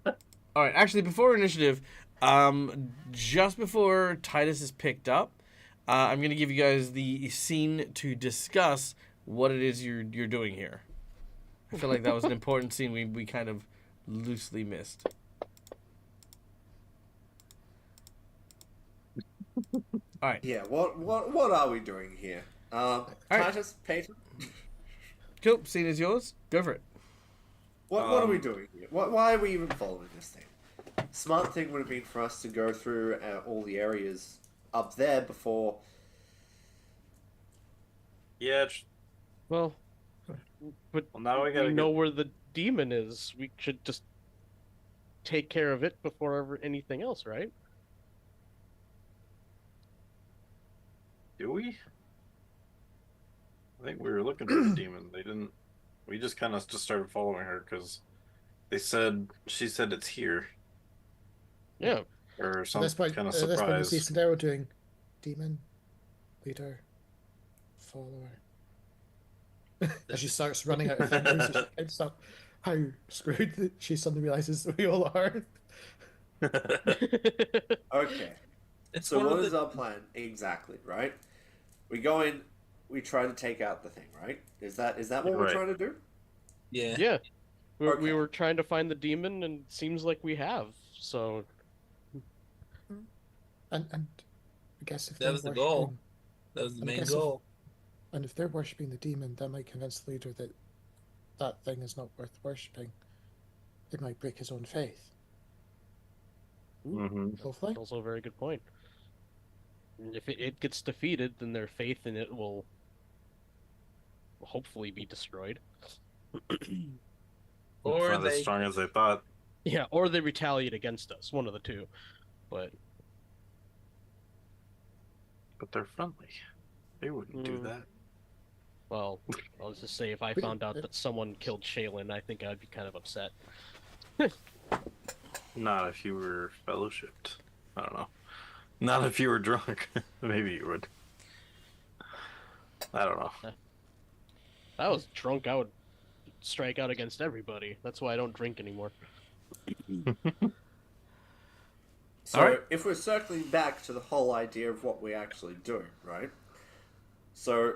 right. Actually, before initiative, just before Titus is picked up, I'm gonna give you guys the scene to discuss what it is you're doing here. I feel like that was an important scene we kind of loosely missed. All right. Yeah, what are we doing here? right. Titus, Peyton, Cool. Scene is yours. Go for it. what are we doing here? Why are we even following this thing? Smart thing would have been for us to go through all the areas up there before. Yeah. Well, but Well, now we gotta know where the demon is. We should just take care of it before anything else, right? Do we? I think we were looking for the demon. They didn't. We just kind of just started following her because she said it's here Yeah. or At some this point, kind of at this point, you see surprise. Sandero doing demon, leader, follower. As she starts running out of fingers, she counts up how screwed that she suddenly realizes we all are. Okay. It's So one what of is the... our plan exactly? Right. We go in. We try to take out the thing. Right. Is that what we're Right. trying to do? Yeah. Yeah. We Okay. were trying to find the demon, and it seems like we have. So And I guess if That they're was the goal. worshipping- That was the And I main guess goal. and if they're worshipping the demon, that might convince the leader that that thing is not worth worshipping. It might break his own faith. hmm Hopefully. also a very good point. And if it gets defeated, then their faith in it will hopefully be destroyed. Or It's not as they... strong as they thought. Yeah, or they retaliate against us. One of the two. But But they're friendly. They wouldn't do Mm. that. well, I'll just say if I We- found out that someone killed Shaylin, I think I'd be kind of upset. Not if you were fellowshipped. I don't know. Not if you were drunk. Maybe you would. I don't know. If I was drunk, I would strike out against everybody. That's why I don't drink anymore. So Alright. if we're circling back to the whole idea of what we're actually doing, right? So,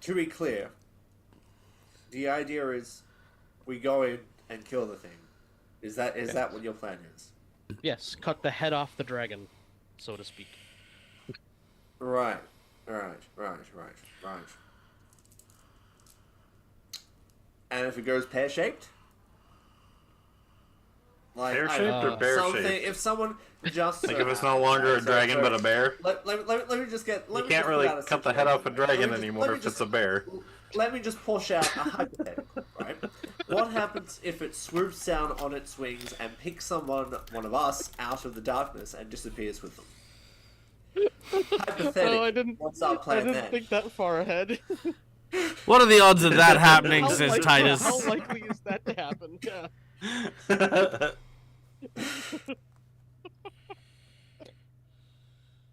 to be clear, the idea is we go in and kill the thing. Is that what your plan is? Yes, cut the head off the dragon, so to speak. Right. And if it goes pear-shaped? Like, Pear-shaped or Uh, bear-shaped? something, if someone just Like so if it's no happens, longer a right, so- dragon so but a bear? let me just get. Let You me can't just really put out a cut the head off a situation. Let me dragon just- anymore let me if just- it's a bear. Let me just push out a hypothetical, right? What happens if it swoops down on its wings and picks one of us, out of the darkness and disappears with them? Hypothetically, Oh, I didn't. what's our I plan didn't then? think that far ahead. What are the odds of that happening? How Says likely- Titus. How likely is that to happen? Yeah.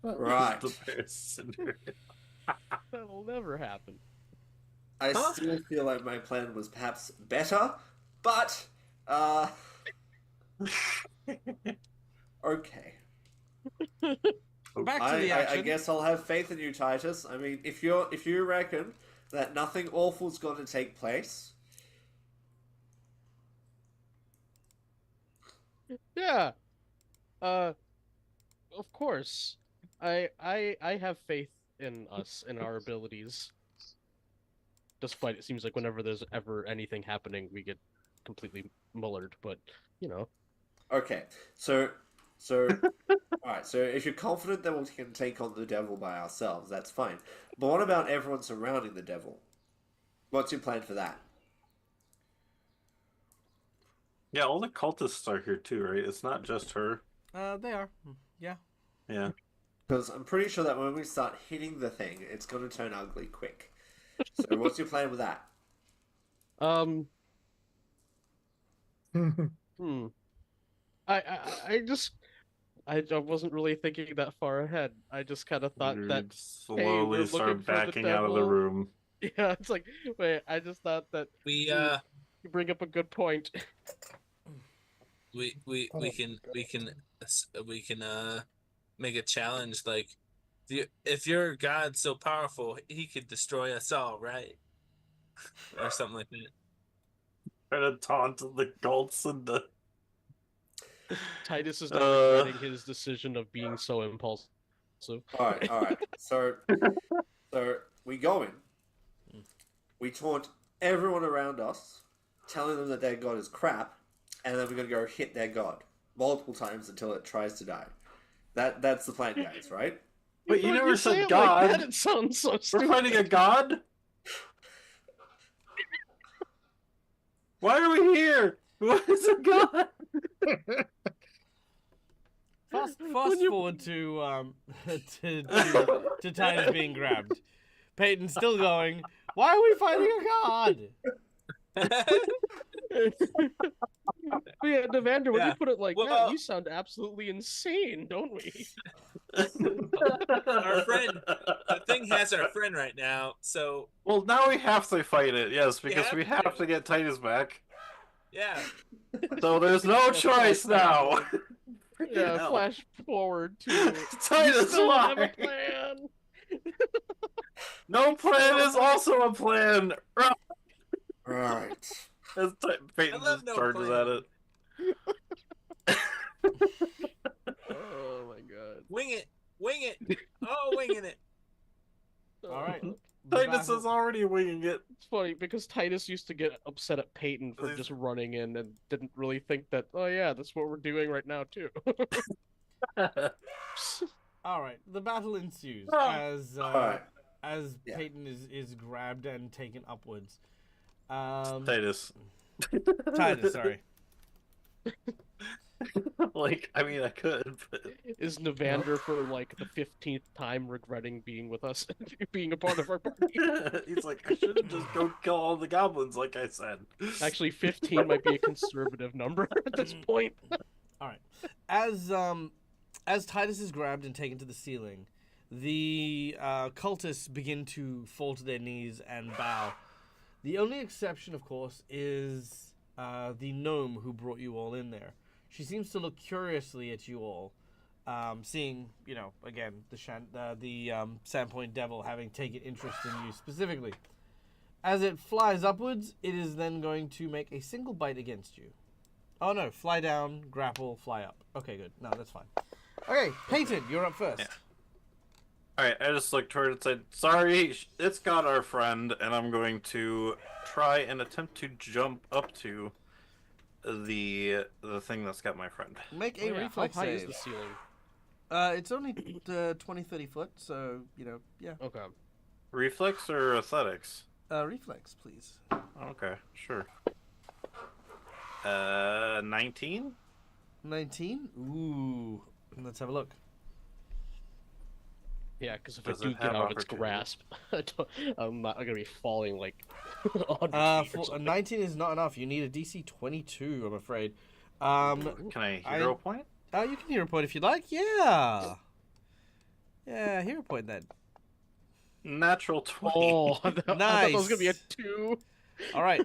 Right. The bear's cinder. That'll never happen. I still feel like my plan was perhaps better, but okay. Back to the I action. guess I'll have faith in you, Titus. I mean, if you reckon that nothing awful's going to take place, Yeah. Of course. I have faith in us and our abilities. Despite it seems like whenever there's ever anything happening, we get completely mullered. But you know, okay. So So, alright, so if you're confident that we can take on the devil by ourselves, that's fine. But what about everyone surrounding the devil? What's your plan for that? Yeah, all the cultists are here too, right? It's not just her. They are. Yeah. Yeah. Because I'm pretty sure that when we start hitting the thing, it's going to turn ugly quick. So what's your plan with that? Hmm. I just I wasn't really thinking that far ahead. I just kind of thought that You'd slowly we're start looking for the backing out of the devil. room. yeah, it's like wait, I just thought that We you bring up a good point. we Oh, can make a challenge like if your God's so powerful, he could destroy us all, right? Or something like that. Try to taunt the cults and the. Titus is now regretting his decision of being so impulsive. Alright. So we go in. We taunt everyone around us, telling them that their god is crap, and then we're gonna go hit their god multiple times until it tries to die. That's the plan, guys, right? But you When never say said it like God. that, it sounds so We're stupid. fighting a god? Why are we here? What is a god? Fast When you- forward to to Titus being grabbed. Peyton's still going. Why are we fighting a god? Yeah, Devander, when you Yeah. put it like that, Well- you sound absolutely insane, don't we? Our friend, the thing has our friend right now, so Well, now we have to fight it, yes, because have we to. have to get Titus back. yeah. So there's no choice now. Yeah, hell. flash forward to you Titus, still don't have a why? plan. No plan is also a plan. Right. As Peyton I love just no charges plan. at it. Oh my god. Wing it. Oh, winging it. All right. the Titus battle- is already winging it. It's funny because Titus used to get upset at Peyton for He's- just running in and didn't really think that, oh yeah, that's what we're doing right now too. All right. The battle ensues as Alright. as Yeah. Peyton is grabbed and taken upwards. Titus. Titus, sorry. Like, I mean, I could, but Is Navander for like the 15th time regretting being with us and being a part of our party? he's like, I should have just go kill all the goblins, like I said. Actually, 15 might be a conservative number at this point. All right. As Titus is grabbed and taken to the ceiling, the cultists begin to fall to their knees and bow. The only exception, of course, is the gnome who brought you all in there. She seems to look curiously at you all, seeing, again, the Sandpoint devil having taken interest in you specifically. As it flies upwards, it is then going to make a single bite against you. Oh no, fly down, grapple, fly up. Okay, good. No, that's fine. Okay, Peyton, you're up first. Yeah. Alright, I just looked toward it and said, sorry, it's got our friend, and I'm going to try and attempt to jump up to the thing that's got my friend. Make Oh, a yeah, reflex how high is save. the ceiling? It's only 20, 30 foot, so, yeah. Okay. Reflex or athletics? Reflex, please. Okay, sure. 19? 19? Ooh. Let's have a look. Yeah, because if Does I do it get have out of its opportunity? grasp, I'm not gonna be falling like 100 feet or For, something. 19 is not enough. You need a DC 22, I'm afraid. Can I hero point? You can hero point if you'd like. Yeah. Yeah, hero point then. Natural 20. Oh, I thought that was gonna be a Nice. 2. All right.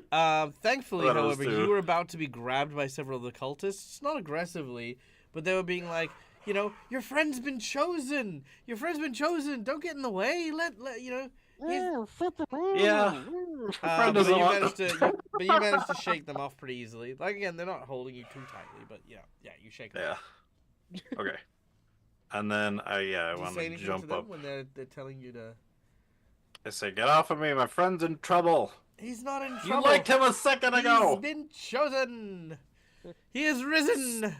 Thankfully, Thought it was however, two. you were about to be grabbed by several of the cultists. Not aggressively, but they were being like, your friend's been chosen. Your friend's been chosen. Don't get in the way. Let he's- Yeah. Friend doesn't want- but you managed to shake them off pretty easily. Like again, they're not holding you too tightly, but yeah, you shake them. Yeah. Okay. And then I Do you want say to anything to jump them up. when they're telling you to? I say, get off of me, my friend's in trouble. He's not in You trouble. liked him a second He's ago. been chosen. He is risen.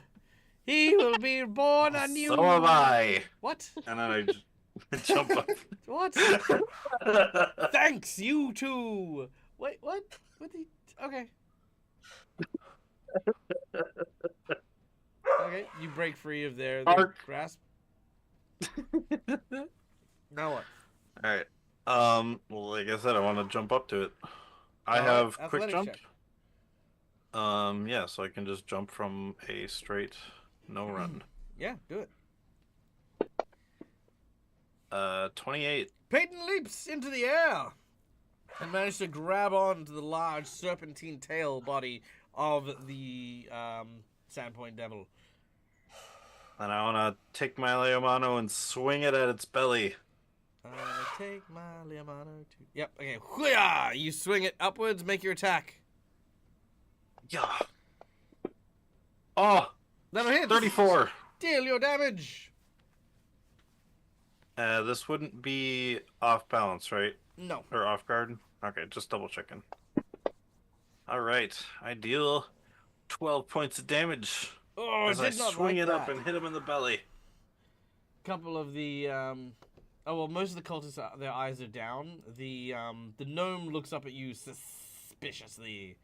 He will be born anew. So am I. What? And then I just jump up. What? Thanks, you too. Wait, what? What the? Okay. Okay, you break free of their Arc. grasp. Now what? Alright. Well, like I said, I want to jump up to it. I All right, have quick athletics jump. check. Yeah, so I can just jump from a straight no run. Yeah, do it. 28. Peyton leaps into the air and manages to grab onto the large serpentine tail body of the Sandpoint Devil. And I want to take my Leomano and swing it at its belly. Take my Leomano to... Yep, okay. Hoo-yah! You swing it upwards, make your attack. Yeah. Oh, That'll hit. 34. Deal your damage. This wouldn't be off balance, right? No. Or off guard? Okay, just double checking. Alright, I deal 12 points of damage Oh, as I did not swing like it up that. and hit him in the belly. Couple of the oh well, most of the cultists their eyes are down. The gnome looks up at you suspiciously.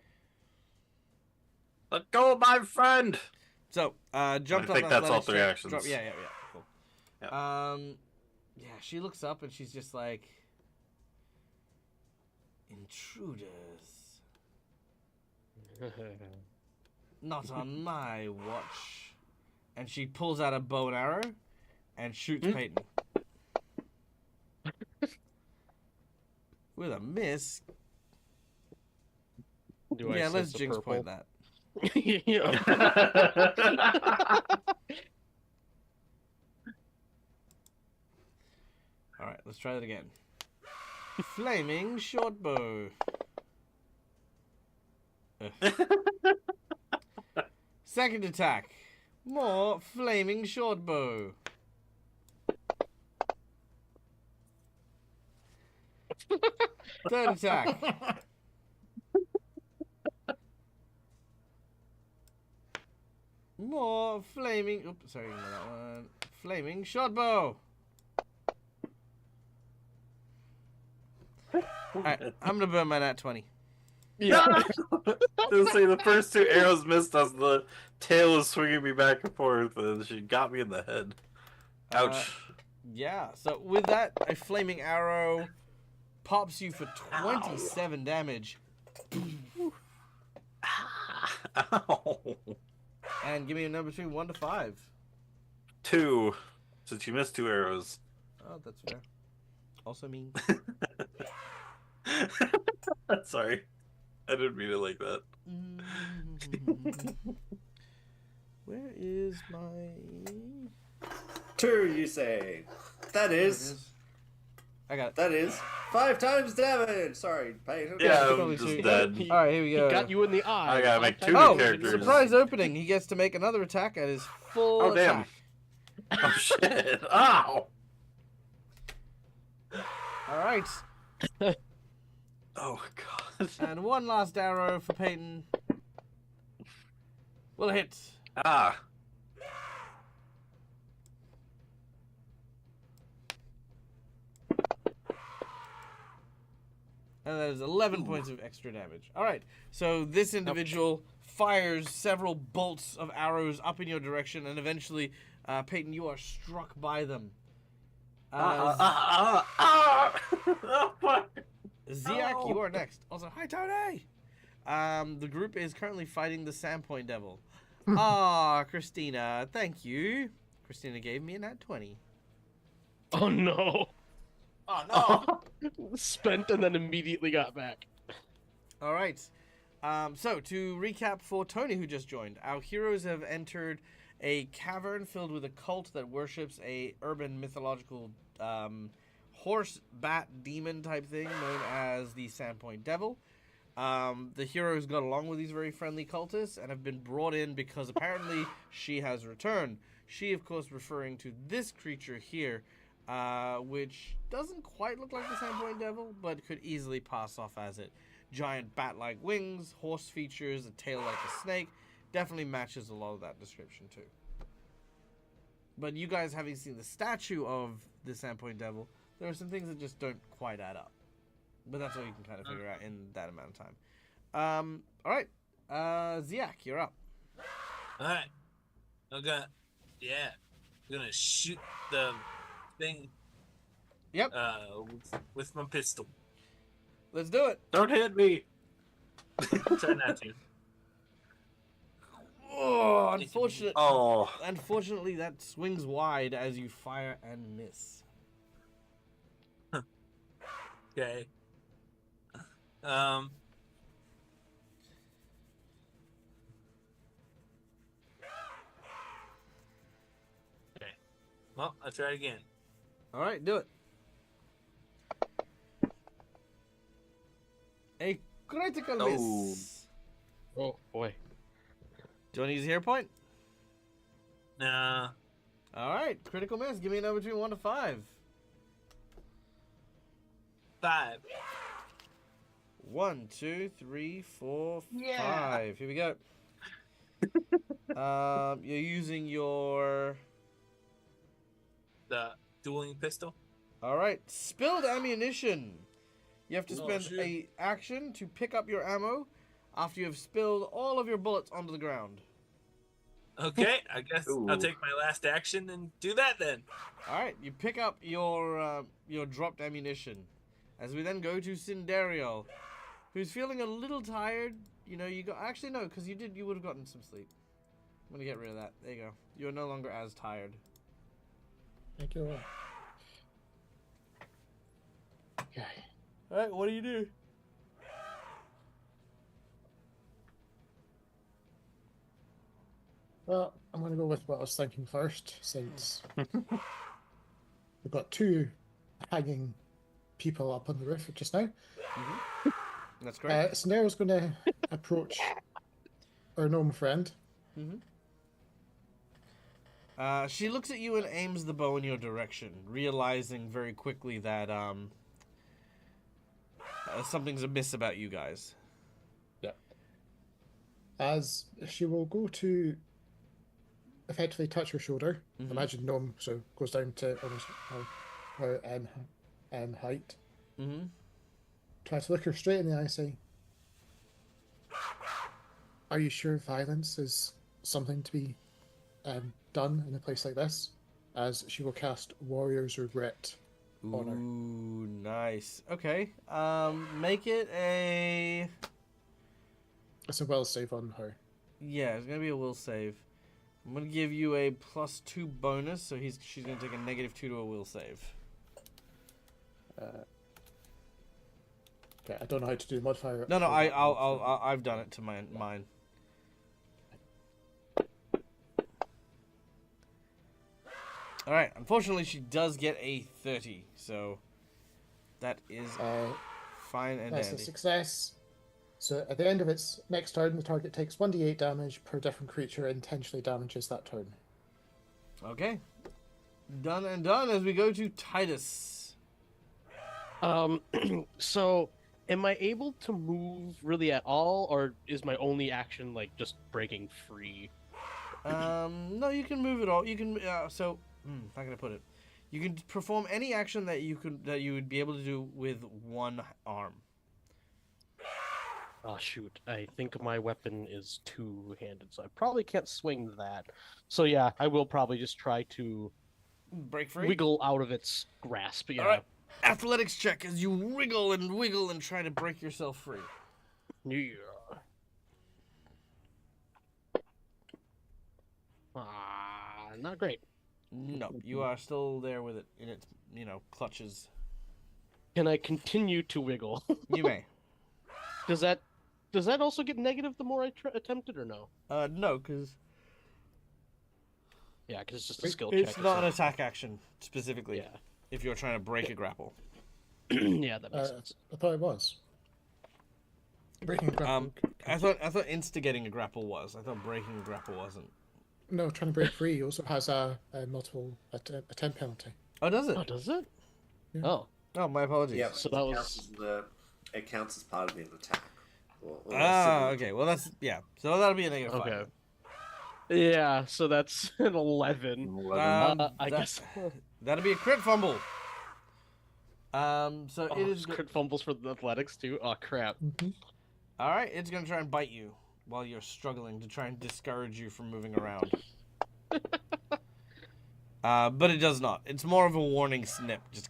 Let go of my friend! So jumped I up. think that's all athletics 3 check, actions. drop- yeah, cool. Yeah. Yeah, she looks up and she's just like, intruders, not on my watch. And she pulls out a bow and arrow and shoots Peyton. With a miss. Do I Yeah, sense let's the jinx purple? point that. Yeah. Alright, let's try that again. Flaming short bow. Second attack. More flaming short bow. Third attack. More flaming. Oops, sorry, ignore that one. Flaming short bow. Alright, I'm gonna burn my nat 20. Yeah. Just say the first 2 arrows missed us. The tail was swinging me back and forth, and she got me in the head. Ouch. Yeah, so with that, a flaming arrow pops you for 27 damage. Ow. And give me a number between 1 to 5. 2, since you missed 2 arrows. Oh, that's fair. Also mean. Sorry, I didn't mean it like that. Where is my... 2, you say? That There it is. I got it. That is 5 times damage. Sorry, Peyton. Yeah, I'm probably just two. dead. Alright, here we He go. got you in the eye. I gotta make 2 Oh, new characters. surprise opening. He gets to make another attack at his full Oh, damn. attack. Oh shit! Ow! Alright. Oh god. And one last arrow for Peyton. Will hit. Ah. And that is 11 points of extra damage. Alright, so this individual fires several bolts of arrows up in your direction, and eventually, Peyton, you are struck by them. Oh, fuck. Ziak, Ow. you are next. Also, hi, Tony! The group is currently fighting the Sandpoint Devil. Christina, thank you. Christina gave me a nat 20. Oh no. Oh no! Spent and then immediately got back. All right. So to recap for Tony, who just joined, our heroes have entered a cavern filled with a cult that worships a urban mythological horse bat demon type thing known as the Sandpoint Devil. The heroes got along with these very friendly cultists and have been brought in because apparently she has returned. She, of course, referring to this creature here, which doesn't quite look like the Sandpoint Devil, but could easily pass off as it. Giant bat-like wings, horse features, a tail like a snake. Definitely matches a lot of that description, too. But you guys, having seen the statue of the Sandpoint Devil, there are some things that just don't quite add up. But that's what you can kind of figure out in that amount of time. All right. Ziak, you're up. All right. I'm gonna shoot the thing. Yep. With my pistol. Let's do it. Don't hit me. Try not to. Oh, Oh. unfortunately, that swings wide as you fire and miss. Okay. Okay. Well, I'll try it again. All right, do it. A critical Oh. miss. Oh boy. Do you want to use a hero point? Nah. All right, critical miss. Give me a number between 1 to 5. 5. 1, 2, 3, 4, Yeah. 5. Here we go. You're using your. The dueling pistol. All right, spilled ammunition. You have to Oh, spend shit. a action to pick up your ammo after you have spilled all of your bullets onto the ground. Okay, I guess I'll Ooh. take my last action and do that then. All right, you pick up your dropped ammunition. As we then go to Cinderio, who's feeling a little tired. You know, you got actually no, because you would have gotten some sleep. I'm gonna get rid of that. There you go. You're no longer as tired. Thank you. Okay. All right, what do you do? Well, I'm going to go with what I was thinking first, since we've got 2 hanging people up on the roof just now. That's correct. Scenario's going to approach our gnome friend. She looks at you and aims the bow in your direction, realizing very quickly that something's amiss about you guys. As she will go to effectively touch her shoulder. Mhm. Imagine gnome, so goes down to almost her height. Mm-hmm. Try to look her straight in the eye and say, "Are you sure violence is something to be done in a place like this?" As she will cast Warrior's Regret on her. Ooh, nice. Okay. Make it a. It's a will save on her. Yeah, it's gonna be a will save. I'm gonna give you a +2 bonus, so she's gonna take a -2 to a will save. Okay, I don't know how to do the modifier. No, for that. I've done it to mine. All right. Unfortunately, she does get a 30, so that is fine and That's a dandy. success. So at the end of its next turn, the target takes 1d8 damage per different creature it intentionally damages that turn. Okay. Done and done as we go to Titus. So am I able to move really at all, or is my only action like just breaking free? No, you can move it all. You can how can I put it? You can perform any action that you would be able to do with one arm. Oh shoot, I think my weapon is two-handed, so I probably can't swing that. So yeah, I will probably just try to Break free. wiggle out of its grasp. Yeah. All right. Athletics check as you wiggle and try to break yourself free. Yeah. Not great. No, you are still there with it in its clutches. Can I continue to wiggle? You may. Does that also get negative the more I attempt it, or no? No, because Yeah, because it's just a skill it's check. not an so- attack action specifically. Yeah. If you're trying to break a grapple. Yeah, that makes sense. I thought it was. Breaking a grapple. I thought instigating a grapple was. I thought breaking a grapple wasn't. No, trying to break free also has a multiple attempt penalty. Oh, does it? Oh, does it? Yeah. Oh, Oh, my apologies. Yeah, So but that it was- counts as it counts as part of the attack. Or Ah, similar. okay. Well, that's yeah. So that'll be a -5. okay. Yeah, so that's an 11. 11. I guess. That'll be a crit fumble. So Oh, it is crit fumbles for the athletics too. Oh crap. Mhm. all right. It's gonna try and bite you while you're struggling to try and discourage you from moving around. But it does not. It's more of a warning snip. Just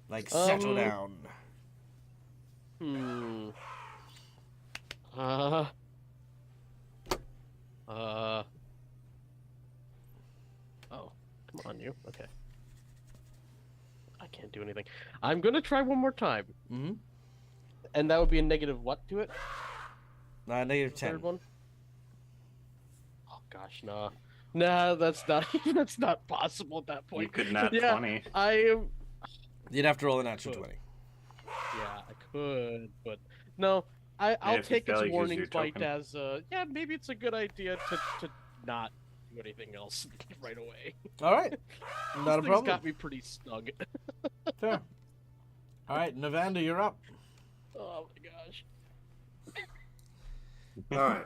like settle down. Hmm. Uh. Oh, come on, you. Okay. I can't do anything. I'm gonna try one more time, Mm-hmm. and that would be a negative what to it? Negative The 10. third one. Oh gosh, nah. Nah, that's not that's not possible at that point. You could nat Yeah, 20. I am. You'd have to roll a natural Could. 20. Yeah, I could, but no. I'll if you take fail, its you use warning your bite token. as yeah, maybe it's a good idea to not do anything else right away. All right. This Not a thing's problem. got me pretty snug. Fair. All right, Navander, you're up. Oh my gosh. Alright.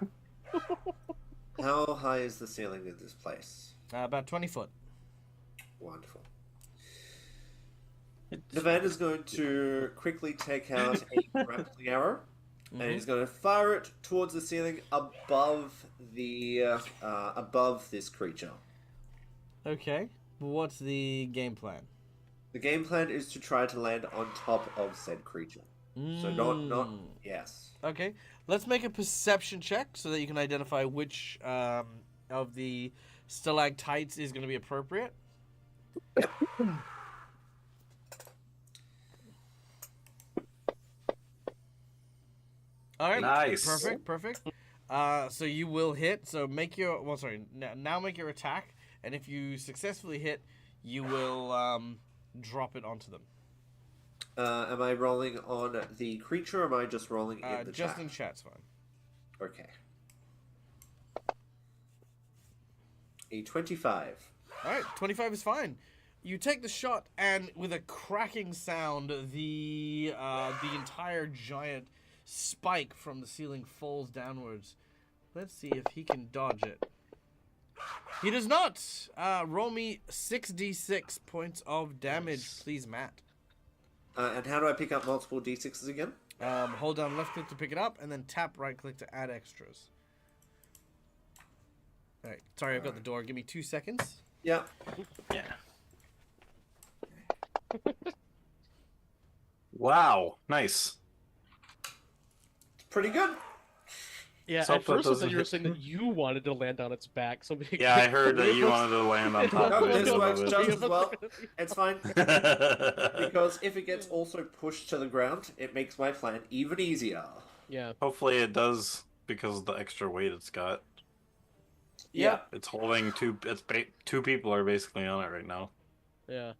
How high is the ceiling in this place? About 20 foot. Wonderful. Navander's going to quickly take out a grappling arrow, and he's going to fire it towards the ceiling above the above this creature. Okay. What's the game plan? The game plan is to try to land on top of said creature. So not yes. Okay. Let's make a perception check so that you can identify which of the stalactites is going to be appropriate. All right. Nice. Perfect. So you will hit. So make your now make your attack, and if you successfully hit, you will drop it onto them. Am I rolling on the creature, or am I just rolling in the Just chat? in chat's fine. Okay. A 25. All right, 25 is fine. You take the shot, and with a cracking sound, the entire giant spike from the ceiling falls downwards. Let's see if he can dodge it. He does not. Roll me 6d6 points of damage, please, Matt. And how do I pick up multiple d6s again? Hold down left click to pick it up, and then tap right click to add extras. All right, sorry, I've got the door. Give me 2 seconds. Yeah. Yeah. Wow. Nice. Pretty good. Yeah, So at that first I thought doesn't you were hit- saying that you wanted to land on its back. Somebody Yeah, I heard that you wanted to land on top No, of it. this a works little just as well. It's fine. bit. Because if it gets also pushed to the ground, it makes my plan even easier. Yeah. Hopefully it does because of the extra weight it's got. Yeah. It's holding two people are basically on it right now. Yeah.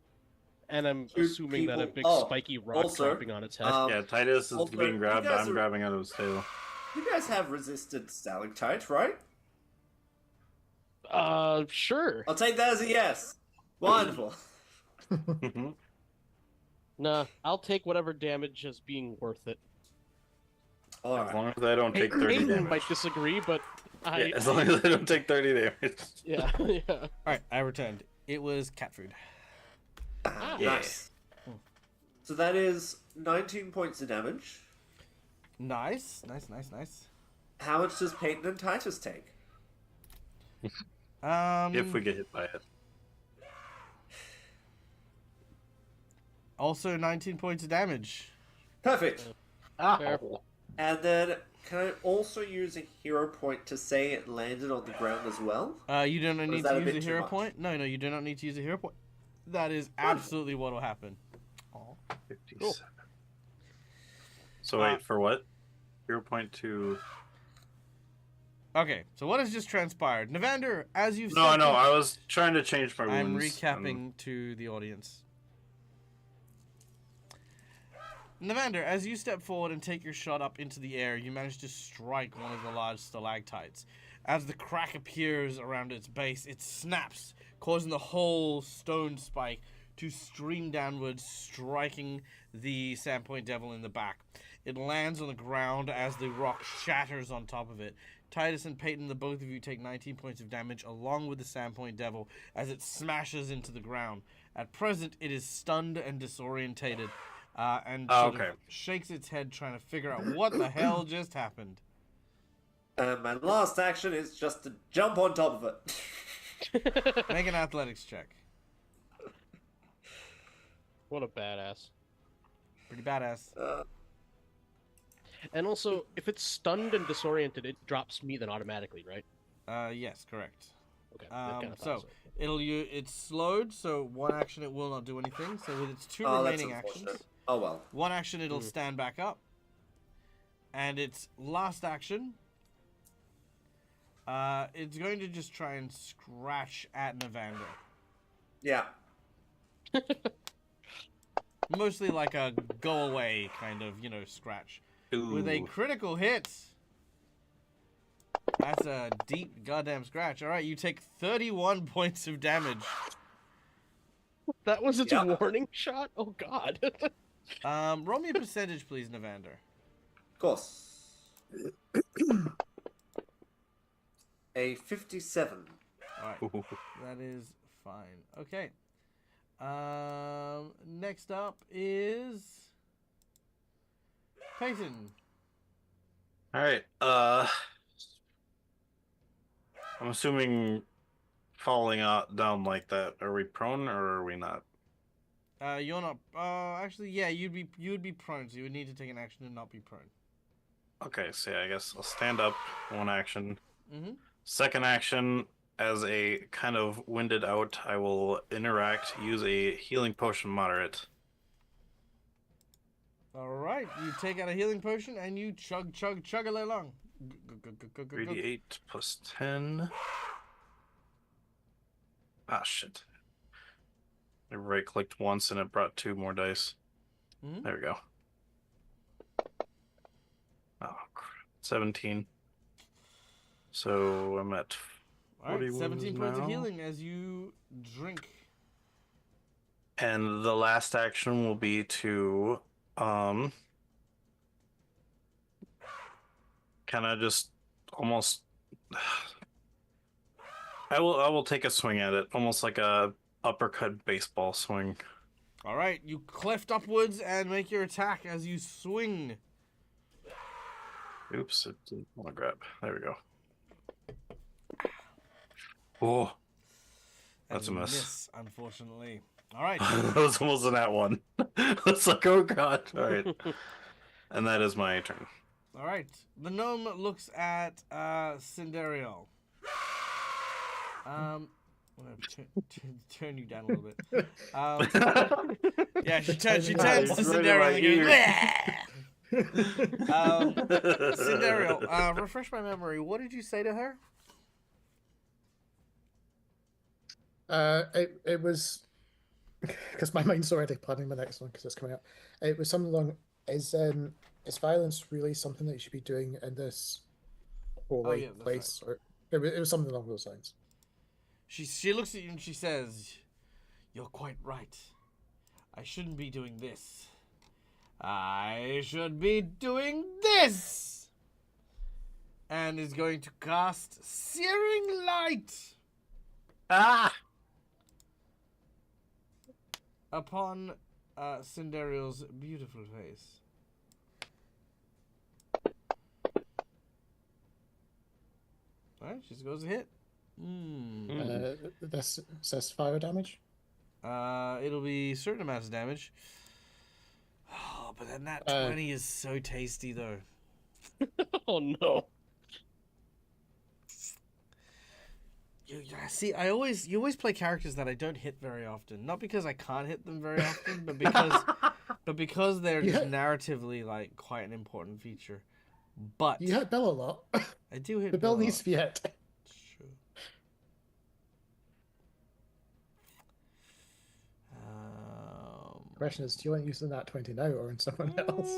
And I'm Two assuming that a people- big oh, spiky rock also, dropping on its head. Yeah, Titus is also, being you grabbed. guys I'm are- grabbing out of his tail. You guys have resisted stalactite, right? Sure. I'll take that as a yes. Wonderful. Nah, I'll take whatever damage as being worth it. As Alright. long as I don't take 30 Hayden damage. might disagree, but Yeah, as long as I don't take 30 damage. yeah, yeah. All right, I returned. It was cat food. Yeah. Nice. So that is 19 points of damage. Nice. How much does Peyton and Titus take? If we get hit by it. Also 19 points of damage. Perfect. Fair. And then, can I also use a hero point to say it landed on the ground as well? You do not is need that to a use bit a too hero much? point. No, you do not need to use a hero point. That is absolutely what will happen. 57. Cool. So wait, for what? 0.2. Okay, so what has just transpired? Navander, as you've No, said, no, I was trying to change my I'm wounds. recapping to the audience. Navander, as you step forward and take your shot up into the air, you manage to strike one of the large stalactites. As the crack appears around its base, it snaps, causing the whole stone spike to stream downwards, striking the Sandpoint Devil in the back. It lands on the ground as the rock shatters on top of it. Titus and Peyton, the both of you take 19 points of damage along with the Sandpoint Devil as it smashes into the ground. At present, it is stunned and disorientated and sort of shakes its head trying to figure out what the hell just happened. My last action is just to jump on top of it. Make an athletics check. What a badass. Pretty badass. And also, if it's stunned and disoriented, it drops me then automatically, right? Yes, correct. Okay. that kinda So thought it's slowed, so one action it will not do anything. So with its two That's remaining actions, unfortunate. Oh well. one action it'll stand back up, and its last action, it's going to just try and scratch at Navander. Yeah. Mostly like a go away kind of, scratch. Ooh. With a critical hit. That's a deep goddamn scratch. All right, you take 31 points of damage. That was its Yep. warning shot? Oh god. Roll me a percentage, please, Navander. Of course. A 57. All right, that is fine. Okay. Next up is Peyton. All right. I'm assuming falling down like that. Are we prone or are we not? You're not. Actually, yeah, you'd be prone, so you would need to take an action and not be prone. Okay, so yeah, I guess I'll stand up. One action. Mm-hmm. Second action, as a kind of winded out, I will interact, use a healing potion moderate. All right, you take out a healing potion and you chug along. 3d8 plus 10. Ah, shit. I right-clicked once and it brought 2 more dice. Mhm. There we go. Oh, crap. 17. So I'm at All right, 40 17 wounds points of now. healing as you drink. And the last action will be to kind of just almost I will take a swing at it, almost like a uppercut baseball swing. All right, you cleft upwards and make your attack as you swing. Oops, it didn't want to grab. There we go. Oh, that's a And miss. unfortunately. All right. That was almost an at one. It's like, oh god. All right. And that is my turn. All right. The gnome looks at Cindereal. I'm gonna turn you down a little bit. Yeah, she turns to Right Cindereal in and my goes, Cindereal, refresh my memory. What did you say to her? It was because my mind's already planning the next one because it's coming up. It was something along is violence really something that you should be doing in this holy yeah, that's place, or it was something along those lines. She looks at you and she says, "You're quite right. I shouldn't be doing this. I should be doing this." And is going to cast Searing Light Ah! upon Cindereal's beautiful face. Alright, she goes to hit. This says fire damage. It'll be certain amounts of damage. Oh, but then that 20 is so tasty, though. Oh no. See, you always play characters that I don't hit very often. Not because I can't hit them very often, but because they're just narratively like quite an important feature. But You hit Bill a lot. I do hit The bill Bill a needs lot. to be hit. True. Question is, do you want to use that 20 now or in someone else?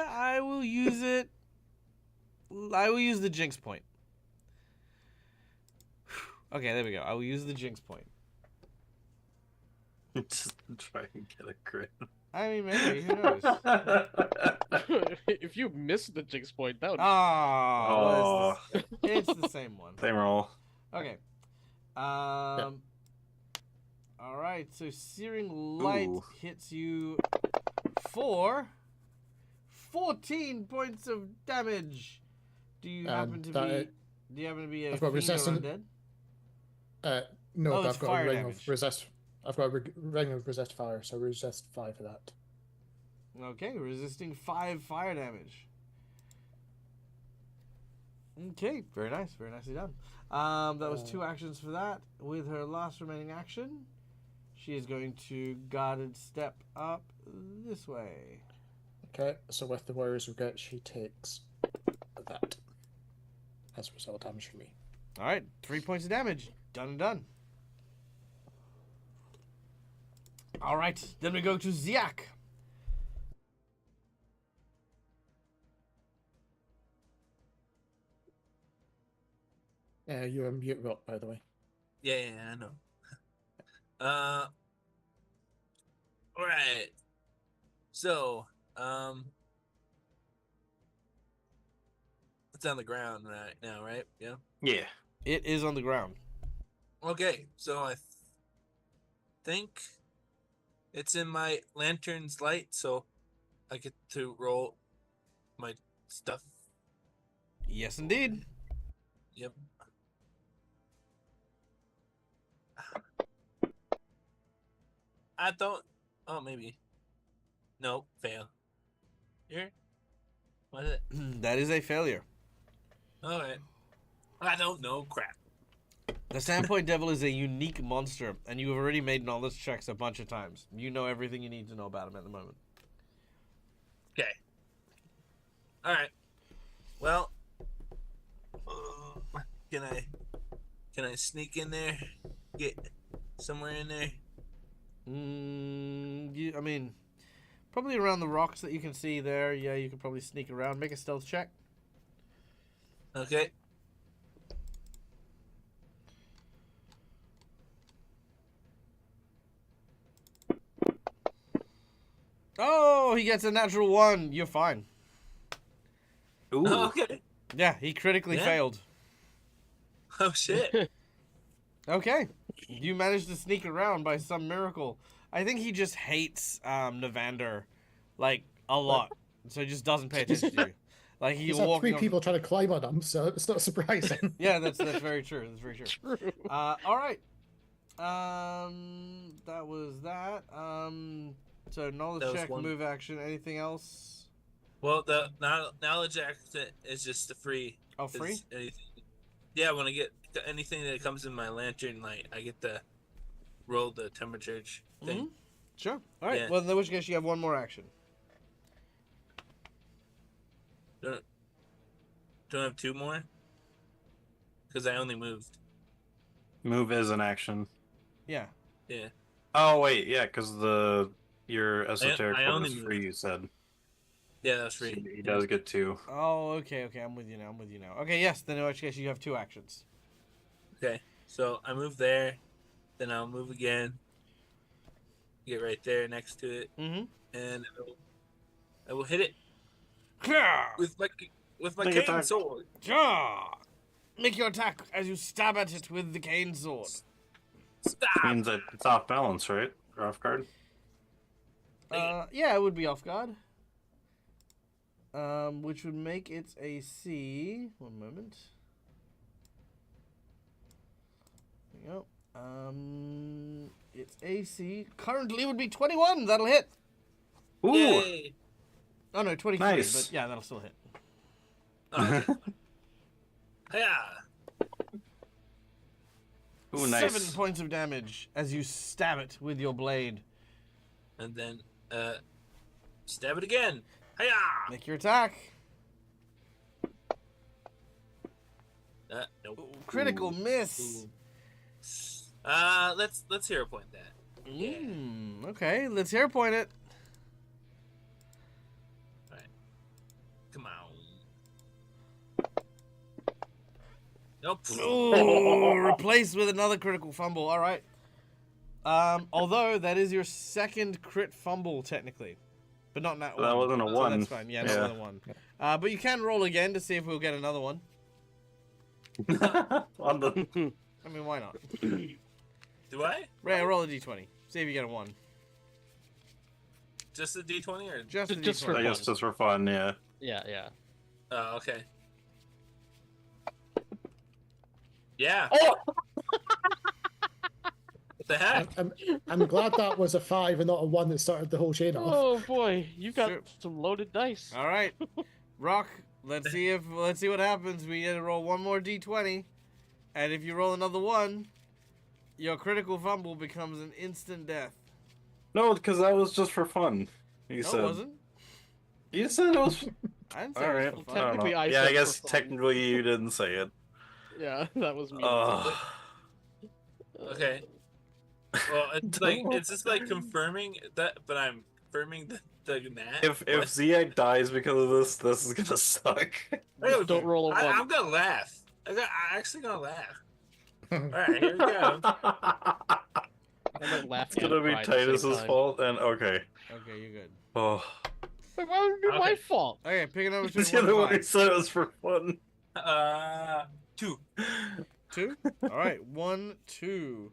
I will use it. I will use the Jinx point. Okay, there we go. I will use the Jinx point. Just try and get a crit. I mean, maybe. Who knows? If you miss the Jinx point, that would. Ah, well, Oh, it's the same one. same roll. Okay. All right. So Searing Light Ooh. hits you for 14 points of damage. Do you happen to be? Do you happen to be a I've got fiend or resistant- undead? No, Oh, but it's I've got fire a ring damage. of resist. I've got a ring of resist fire, so resist 5 for that. Okay, resisting 5 fire damage. Okay, very nice. Very nicely done. That was 2 actions for that. With her last remaining action, she is going to guarded step up this way. Okay, so with the Warrior's Regret, she takes that as a result damage for me. All right, 3 points of damage. Done and done. All right, then we go to Ziak. You're a mute rot, by the way. Yeah, I know. All right. So, it's on the ground right now, right? Yeah. Yeah. It is on the ground. Okay, so I think it's in my lantern's light, so I get to roll my stuff. Yes, indeed. Yep. I don't. Oh, maybe. No, fail. Here. What is it? That is a failure. All right. I don't know. Crap. The Sandpoint Devil is a unique monster, and you have already made knowledge checks a bunch of times. You know everything you need to know about him at the moment. Okay. All right. Well, can I sneak in there? Get somewhere in there? I mean, probably around the rocks that you can see there. Yeah, you could probably sneak around. Make a stealth check. Okay. Oh, he gets a natural 1. You're fine. Ooh. Okay. Yeah, he critically Yeah. failed. Oh shit. Okay. You managed to sneak around by some miracle. I think he just hates Navander, like, a lot. So he just doesn't pay attention to you. Like, he's He's had 3 walking on... people trying to climb on him, so it's not surprising. Yeah, that's very true. That's very true. True. All right. That was that. So knowledge That was check, one. move action, anything else? Well, the knowledge accent is just the free. Oh, free? Is anything. Yeah, when I get anything that comes in my lantern light, I get to roll the temperature thing. Mhm. Sure. All right. Yeah. Well, in which case you have one more action. Don't I have 2 more? Because I only moved. Move is an action. Yeah. Yeah. Oh wait, yeah, because your esoteric I one only is moved. free. You said Yeah, that's so free. he does get 2. Oh, okay. I'm with you now. Okay, yes. Then in which case you have 2 actions. Okay. So I move there, then I'll move again. Get right there next to it, Mm-hmm. and I will hit it with my Make cane attack. sword. Make your attack as you stab at it with the cane sword. Stop. Means that it's off balance, right? Or off guard. Yeah, it would be off guard. Which would make its AC. One moment. There you go. Its AC currently would be 21. That'll hit. Ooh. Yay. Oh no, 23. Nice. But yeah, that'll still hit. Okay. Yeah. Ooh, nice. 7 points of damage as you stab it with your blade. And then stab it again. Hiya! Make your attack. Nope. Ooh, critical miss. Ooh. Let's hero point that. Yeah. Okay, let's hero point it. Come on. Nope. Ooh, replaced with another critical fumble. All right. Although that is your second crit fumble technically, but not that one. That wasn't a So one. that's fine. Yeah, not Yeah. with a one. But you can roll again to see if we'll get another one. On the... I mean, why not? Do I? Ray, roll a d20. See if you get a one. Just a D20 or? Just a Just d20. for I guess just for fun, yeah. Yeah. Oh, okay. Yeah. Oh! What the heck? I'm glad that was a 5 and not a 1 that started the whole chain off. Oh boy, you got Sure. some loaded dice. All right, Rock. Let's see what happens. We need to roll one more d20, and if you roll another one, your critical fumble becomes an instant death. No, because that was just for fun. You No, said. it wasn't. You said it was. I didn't say All it was right. for Well, fun. I don't technically, know. I Yeah, said I guess for fun. technically you didn't say it. Yeah, that was me. Okay. Well, it's like it's just like confirming that, but I'm confirming the mat. If Ziak dies because of this is gonna suck. Don't roll a one. I'm gonna laugh. I'm actually gonna laugh. All right, here we go. I might laugh It's gonna be and cry at the same Titus's time. fault, and okay. Okay, you're good. Oh, Wait, why would it be my Okay. fault? Okay, pick a number it's between the 1 other and one who 5. said it was for fun. 2. 2? All right, 1, 2.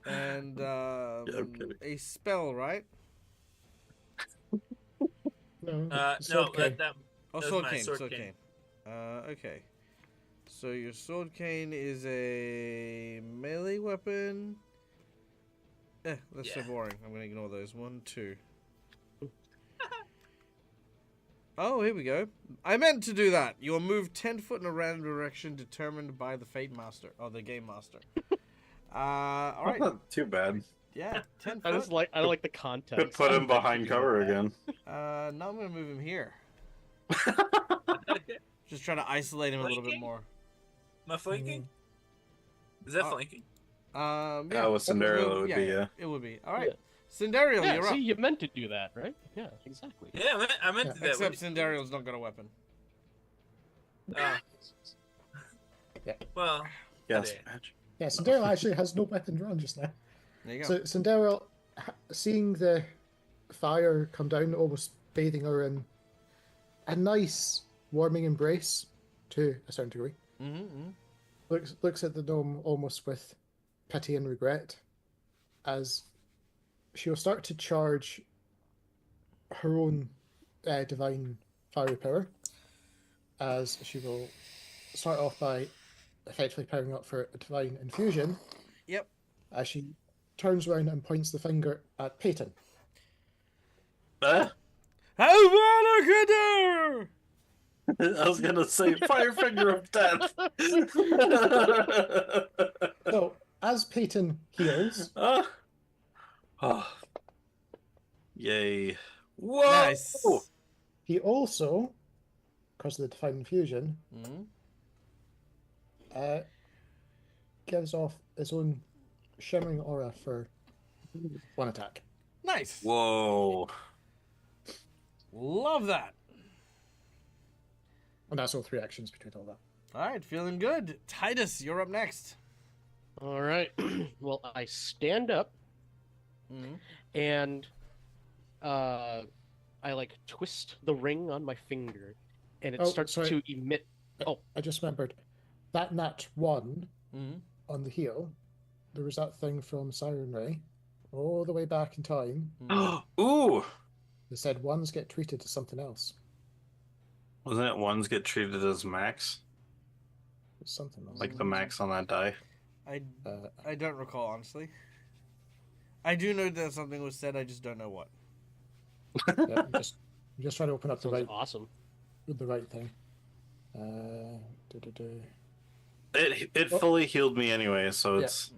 And I'm kidding. a spell, right? No, No, sword cane. that Oh, was sword my cane. sword Sword cane. cane. Okay. So your sword cane is a melee weapon. That's so Yeah. boring. I'm gonna ignore those. 1, 2. Oh, here we go. I meant to do that. You'll move 10 foot in a random direction determined by the Fate Master, or the Game Master. All right. Not too bad. Yeah, 10 I foot. just like like the content. Could put him behind cover again. Now I'm gonna move him here. Just trying to isolate him a little bit Flanking? more. Am I flanking? Is that flanking? Yeah, with Cinderella it would be, yeah. It would be. All right. Cinderella, Yeah, you're see, up. you meant to do that, right? Yeah, exactly. Yeah, I meant to do that. Except Cinderella's not got a weapon. Well, Yes. Yeah. Match. Yeah, Cinderella actually has no weapon drawn just now. There you go. So Cinderella, seeing the fire come down, almost bathing her in a nice warming embrace to a certain degree, Mm-hmm. looks at the gnome almost with pity and regret as she'll start to charge her own divine fiery power, as she will start off by effectively powering up for a divine infusion. Yep. As she turns around and points the finger at Peyton. Huh? How well could do? I was gonna say fire finger of death. So, as Peyton heals, Oh. Yay. Whoa! Nice. he also, because of the divine infusion, Mm-hmm. gives off his own shimmering aura for one attack. Nice. Whoa. Love that. And that's all 3 actions between all that. All right, feeling good. Titus, you're up next. All right. Well, I stand up Mm-hmm. and I like twist the ring on my finger, and it Oh, starts sorry. to emit. Oh, I just remembered that nat 1 Mm-hmm. on the heel, there was that thing from Siren Ray all the way back in time Ooh! that said ones get treated as something else. Wasn't it ones get treated as max? It's something else. Like the max on that die? I don't recall, honestly. I do know that something was said, I just don't know what. Yeah, I'm just trying to open up the sounds right awesome. thing. Du-du-du. It fully healed me anyway, so Yeah. it's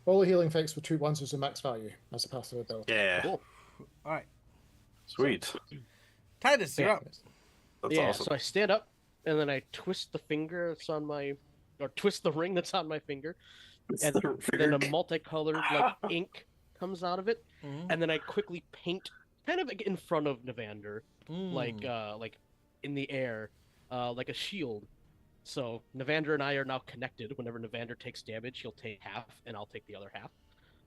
All the healing effects with 2 ones is a max value as a passive ability. yeah, Cool. All right. sweet. Titus, you're up. That's Yeah. awesome. So I stand up, and then I twist the finger that's on my, or twist the ring that's on my finger, and then a multicolored like ink comes out of it, Mhm. and then I quickly paint kind of like in front of Navander, Mm. like in the air, like a shield. So Navander and I are now connected. Whenever Navander takes damage, he'll take half, and I'll take the other half.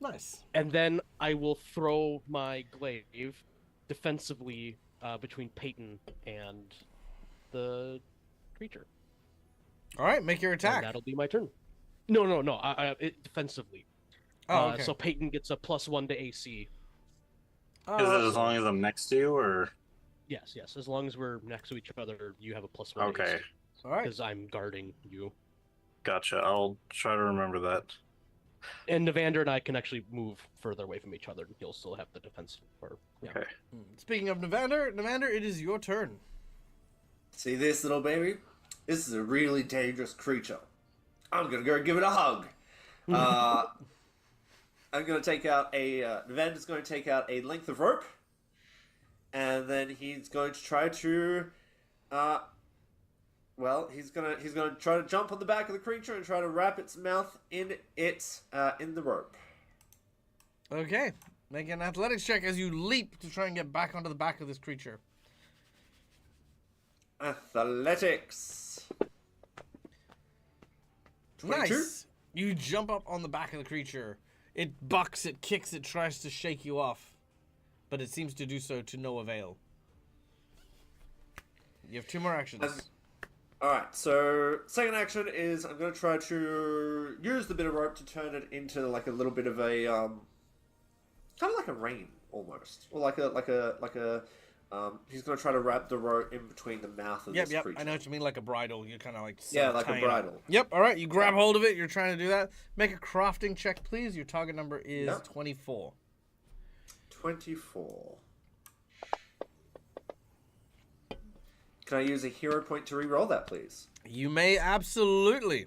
Nice. And then I will throw my glaive defensively between Peyton and the creature. All right, make your And attack. that'll be my turn. No. Defensively. Oh, okay. So Peyton gets a +1 to AC. Is it as long as I'm next to you, or? Yes. As long as we're next to each other, you have a +1 to Okay, AC. All right. Because I'm guarding you. gotcha. I'll try to remember that. And Evander and I can actually move further away from each other, and he'll still have the defense. Yeah. Okay. Speaking of Navander, it is your turn. See this little baby? This is a really dangerous creature. I'm gonna go give it a hug. I'm gonna take out a. Navander's going to take out a length of rope, and then he's going to try to. Well, he's gonna try to jump on the back of the creature and try to wrap its mouth in the rope. Okay. Make an athletics check as you leap to try and get back onto the back of this creature. Athletics. 22? Nice. You jump up on the back of the creature. It bucks, it kicks, it tries to shake you off. But it seems to do so to no avail. You have 2 more actions. Alright, so second action is I'm going to try to use the bit of rope to turn it into like a little bit of a, kind of like a rein, almost. Or he's going to try to wrap the rope in between the mouth of this creature. I know what you mean, like a bridle. You're kind of like... Yeah, like a bridle. Yep, alright, you grab hold of it, you're trying to do that. Make a crafting check, please. Your target number is 24. 24. Can I use a hero point to re-roll that, please? You may absolutely.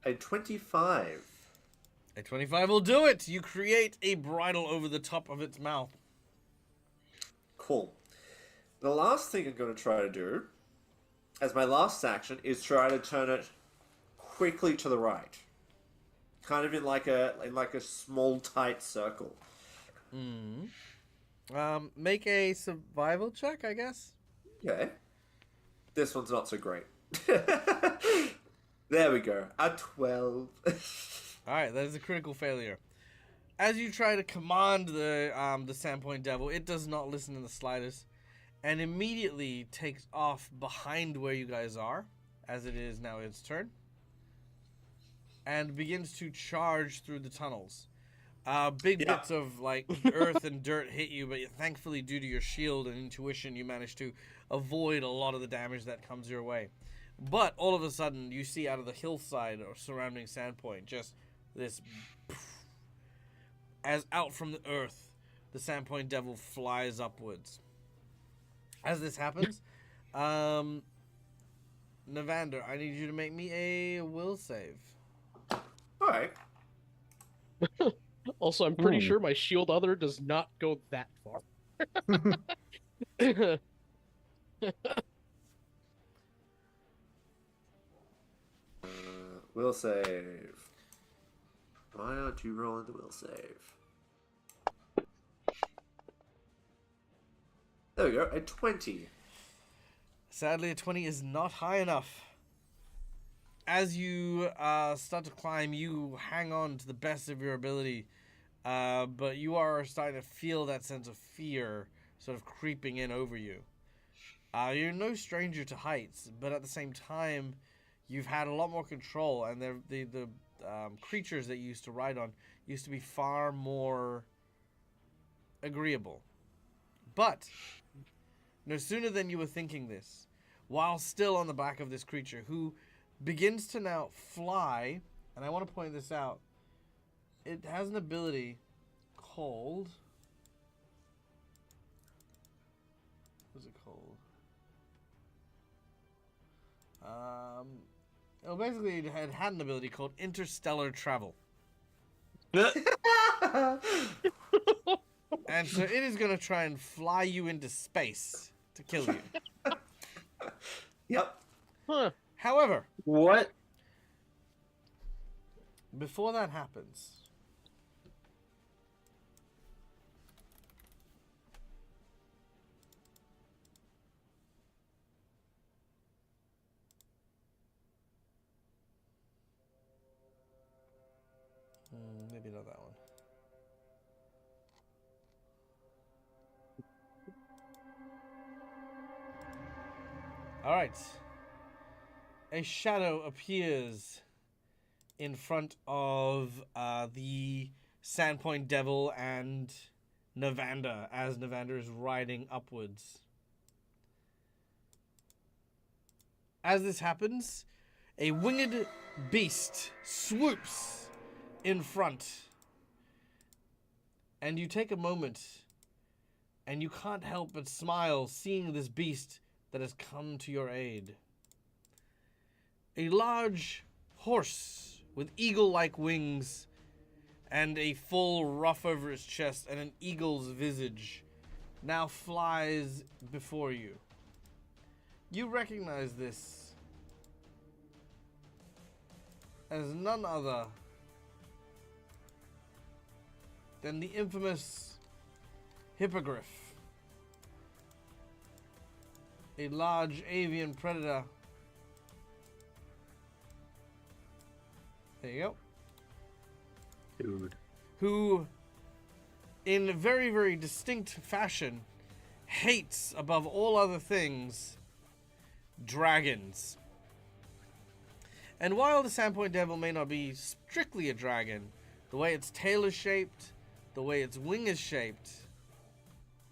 A 25. A 25 will do it. You create a bridle over the top of its mouth. Cool. The last thing I'm going to try to do, as my last action, is try to turn it quickly to the right. Kind of in like a small, tight circle. Make a survival check, I guess. Okay. This one's not so great. There we go. A 12. Alright, that is a critical failure. As you try to command the Sandpoint Devil, it does not listen in the slightest, and immediately takes off behind where you guys are, as it is now its turn, and begins to charge through the tunnels. Big bits of like earth and dirt hit you, but thankfully, due to your shield and intuition, you manage to avoid a lot of the damage that comes your way. But all of a sudden, you see out of the hillside or surrounding Sandpoint just this, as out from the earth, the Sandpoint Devil flies upwards. As this happens, Navander, I need you to make me a will save. All right. Also, I'm pretty sure my shield other does not go that far. Will save. Why aren't you rolling the will save? There we go, a 20. Sadly, a 20 is not high enough. As you start to climb, you hang on to the best of your ability, but you are starting to feel that sense of fear sort of creeping in over you. You're no stranger to heights, but at the same time, you've had a lot more control, and the creatures that you used to ride on used to be far more agreeable. But no sooner than you were thinking this, while still on the back of this creature, who begins to now fly, and I want to point this out, it has an ability called... What's it called? Basically, it had an ability called Interstellar Travel. And so it is going to try and fly you into space to kill you. Yep. Huh. However, What? before that happens, maybe not that one. All right. A shadow appears in front of the Sandpoint Devil and Navander as Navander is riding upwards. As this happens, a winged beast swoops in front. And you take a moment and you can't help but smile seeing this beast that has come to your aid. A large horse with eagle-like wings and a full ruff over its chest and an eagle's visage now flies before you. You recognize this as none other than the infamous Hippogriff, a large avian predator. There you go. Dude. Who, in very, very distinct fashion, hates above all other things dragons. And while the Sandpoint Devil may not be strictly a dragon, the way its tail is shaped, the way its wing is shaped,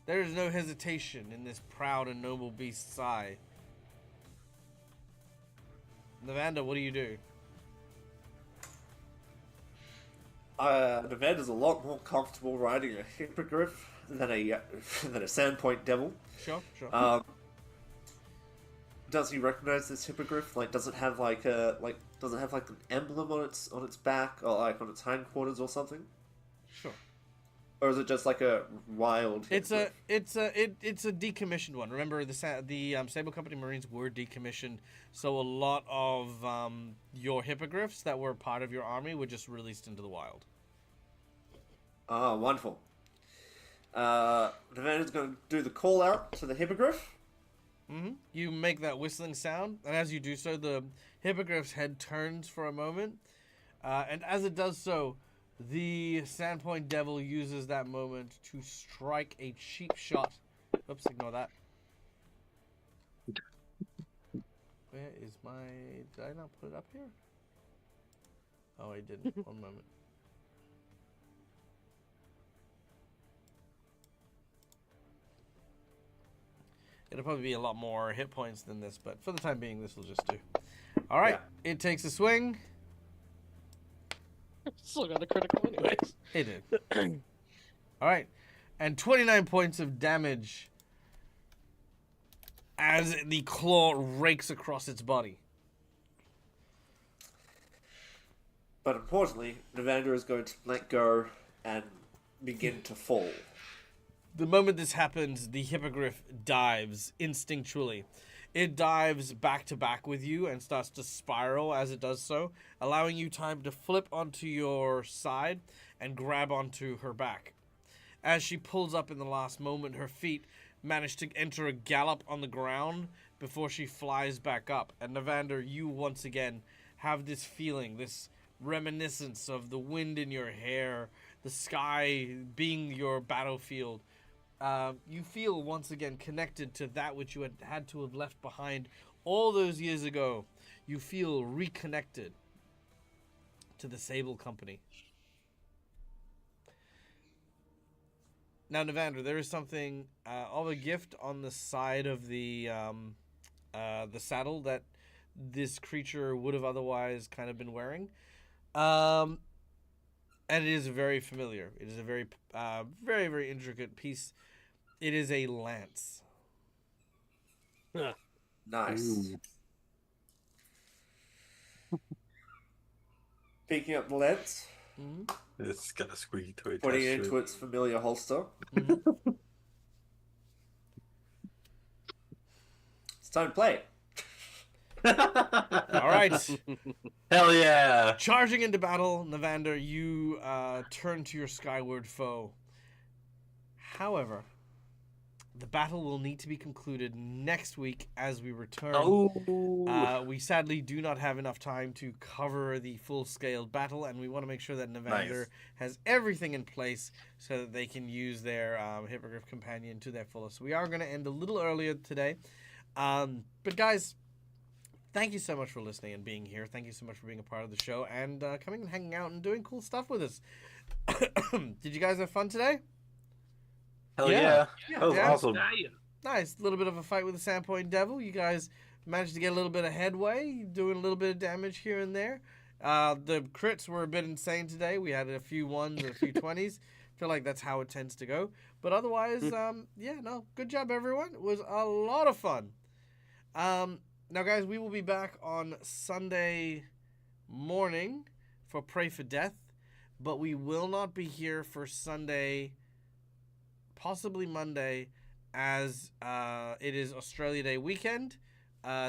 there is no hesitation in this proud and noble beast's eye. Navanda, what do you do? Navander's a lot more comfortable riding a hippogriff than a Sandpoint Devil. Sure, sure. Does he recognize this hippogriff? Like, does it have like an emblem on its back, or like on its hindquarters or something? Sure. Or is it just like a wild hippogriff? It's a decommissioned one. Remember, the Sable Company Marines were decommissioned, so a lot of your hippogriffs that were part of your army were just released into the wild. Ah, wonderful. Navander's going to do the call out to the hippogriff. Mm-hmm. You make that whistling sound, and as you do so, the hippogriff's head turns for a moment, and as it does so, the Sandpoint Devil uses that moment to strike a cheap shot. Oops, ignore that. Where is my... Did I not put it up here? Oh, I didn't. One moment. It'll probably be a lot more hit points than this, but for the time being, this will just do. All right, It takes a swing. Still got a critical anyways. It did. All right, and 29 points of damage as the claw rakes across its body. But unfortunately, Navander is going to let go and begin to fall. The moment this happens, the hippogriff dives instinctually. It dives back to back with you and starts to spiral as it does so, allowing you time to flip onto your side and grab onto her back. As she pulls up in the last moment, her feet manage to enter a gallop on the ground before she flies back up. And Navander, you once again have this feeling, this reminiscence of the wind in your hair, the sky being your battlefield. You feel once again connected to that which you had to have left behind all those years ago. You feel reconnected to the Sable Company. Now, Navander, there is something of a gift on the side of the saddle that this creature would have otherwise kind of been wearing. And it is very familiar. It is a very, very, very intricate piece. It is a lance. Nice. Ooh. Picking up the lance, It's got a squeaky toy. putting it attached to into its familiar holster. Mm-hmm. It's time to play. All right. Hell yeah! Charging into battle, Navander, you turn to your skyward foe. However, the battle will need to be concluded next week as we return. Oh, We sadly do not have enough time to cover the full-scale battle, and we want to make sure that Navander has everything in place so that they can use their Hippogriff Companion to their fullest. We are going to end a little earlier today. But guys, thank you so much for listening and being here. Thank you so much for being a part of the show and coming and hanging out and doing cool stuff with us. Did you guys have fun today? hell Yeah. yeah. That was Yeah. awesome. Nice. A little bit of a fight with the Sandpoint Devil. You guys managed to get a little bit of headway, doing a little bit of damage here and there. The crits were a bit insane today. We had a few ones and a few 20s. Feel like that's how it tends to go. But otherwise, good job, everyone. It was a lot of fun. Now, guys, we will be back on Sunday morning for Pray for Death, but we will not be here for Sunday, possibly Monday, as it is Australia Day weekend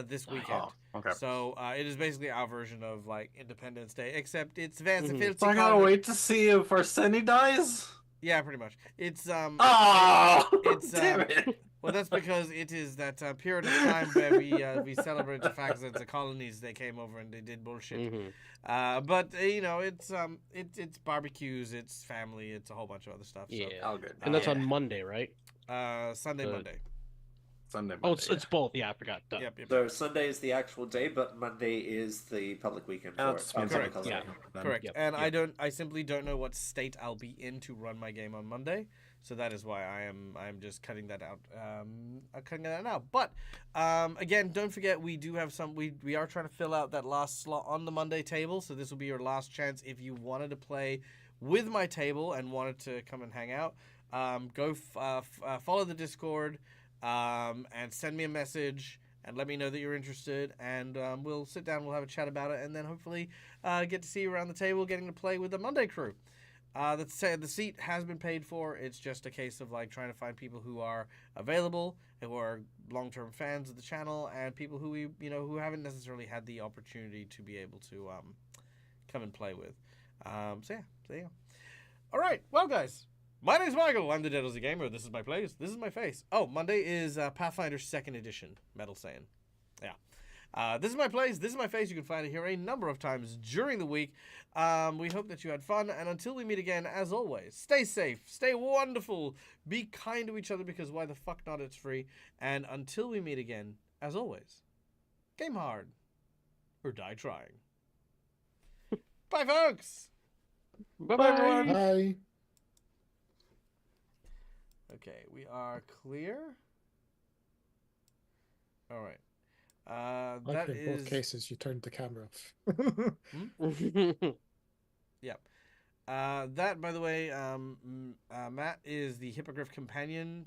this weekend. Oh, okay. So it is basically our version of like Independence Day, except it's Vance and Mhm. Filthy So I gotta Convent. wait to see if Arseni dies. Yeah, pretty much. It's Oh, it's, damn it. well, that's because it is that period of time where we celebrate the fact that the colonies they came over and they did bullshit. Mhm. But you know, it's barbecues, it's family, it's a whole bunch of other stuff. Yeah. All good. And that's Yeah. on Monday, right? So Sunday, The- Monday. Sunday. Oh, Monday, it's both. Yeah, I forgot. Duh. Yep. So Sunday is the actual day, but Monday is the public weekend yeah. for That's it. Public Correct. holiday. Yeah. Correct. Yep, And yep. I simply don't know what state I'll be in to run my game on Monday. So that is why I'm just cutting that out. Cutting that out. But again, don't forget we do have we are trying to fill out that last slot on the Monday table. So this will be your last chance if you wanted to play with my table and wanted to come and hang out. Follow the Discord and send me a message and let me know that you're interested, and we'll sit down, we'll have a chat about it, and then hopefully get to see you around the table getting to play with the Monday crew. The seat has been paid for. It's just a case of like trying to find people who are available and who are long-term fans of the channel and people who who haven't necessarily had the opportunity to be able to come and play with. So yeah. All right, well guys, my name's Michael. I'm the Dead Aussie Gamer. This is my place. This is my face. Oh, Monday is Pathfinder 2nd Edition. Metal saying, yeah. This is my place. This is my face. You can find it here a number of times during the week. We hope that you had fun. And until we meet again, as always, stay safe, stay wonderful, be kind to each other because why the fuck not? It's free. And until we meet again, as always, game hard or die trying. Bye, folks. Bye-bye, everyone. Bye. Okay, we are clear. All right. Like That in both is cases, you turned the camera off. that. By the way, Matt is the Hippogriff Companion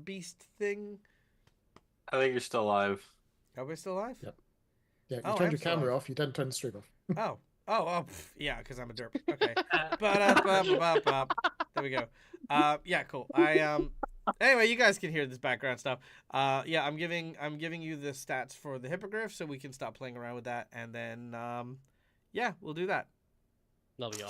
beast thing. I think you're still alive. Are we still alive? Yep. Yeah, you Oh, turned I'm your still camera alive. off. You didn't turn the stream off. Yeah, because I'm a derp. Okay. There we go. Yeah, cool. Anyway, you guys can hear this background stuff. Yeah, I'm giving you the stats for the Hippogriff so we can stop playing around with that, and then yeah, we'll do that. That'll be awesome.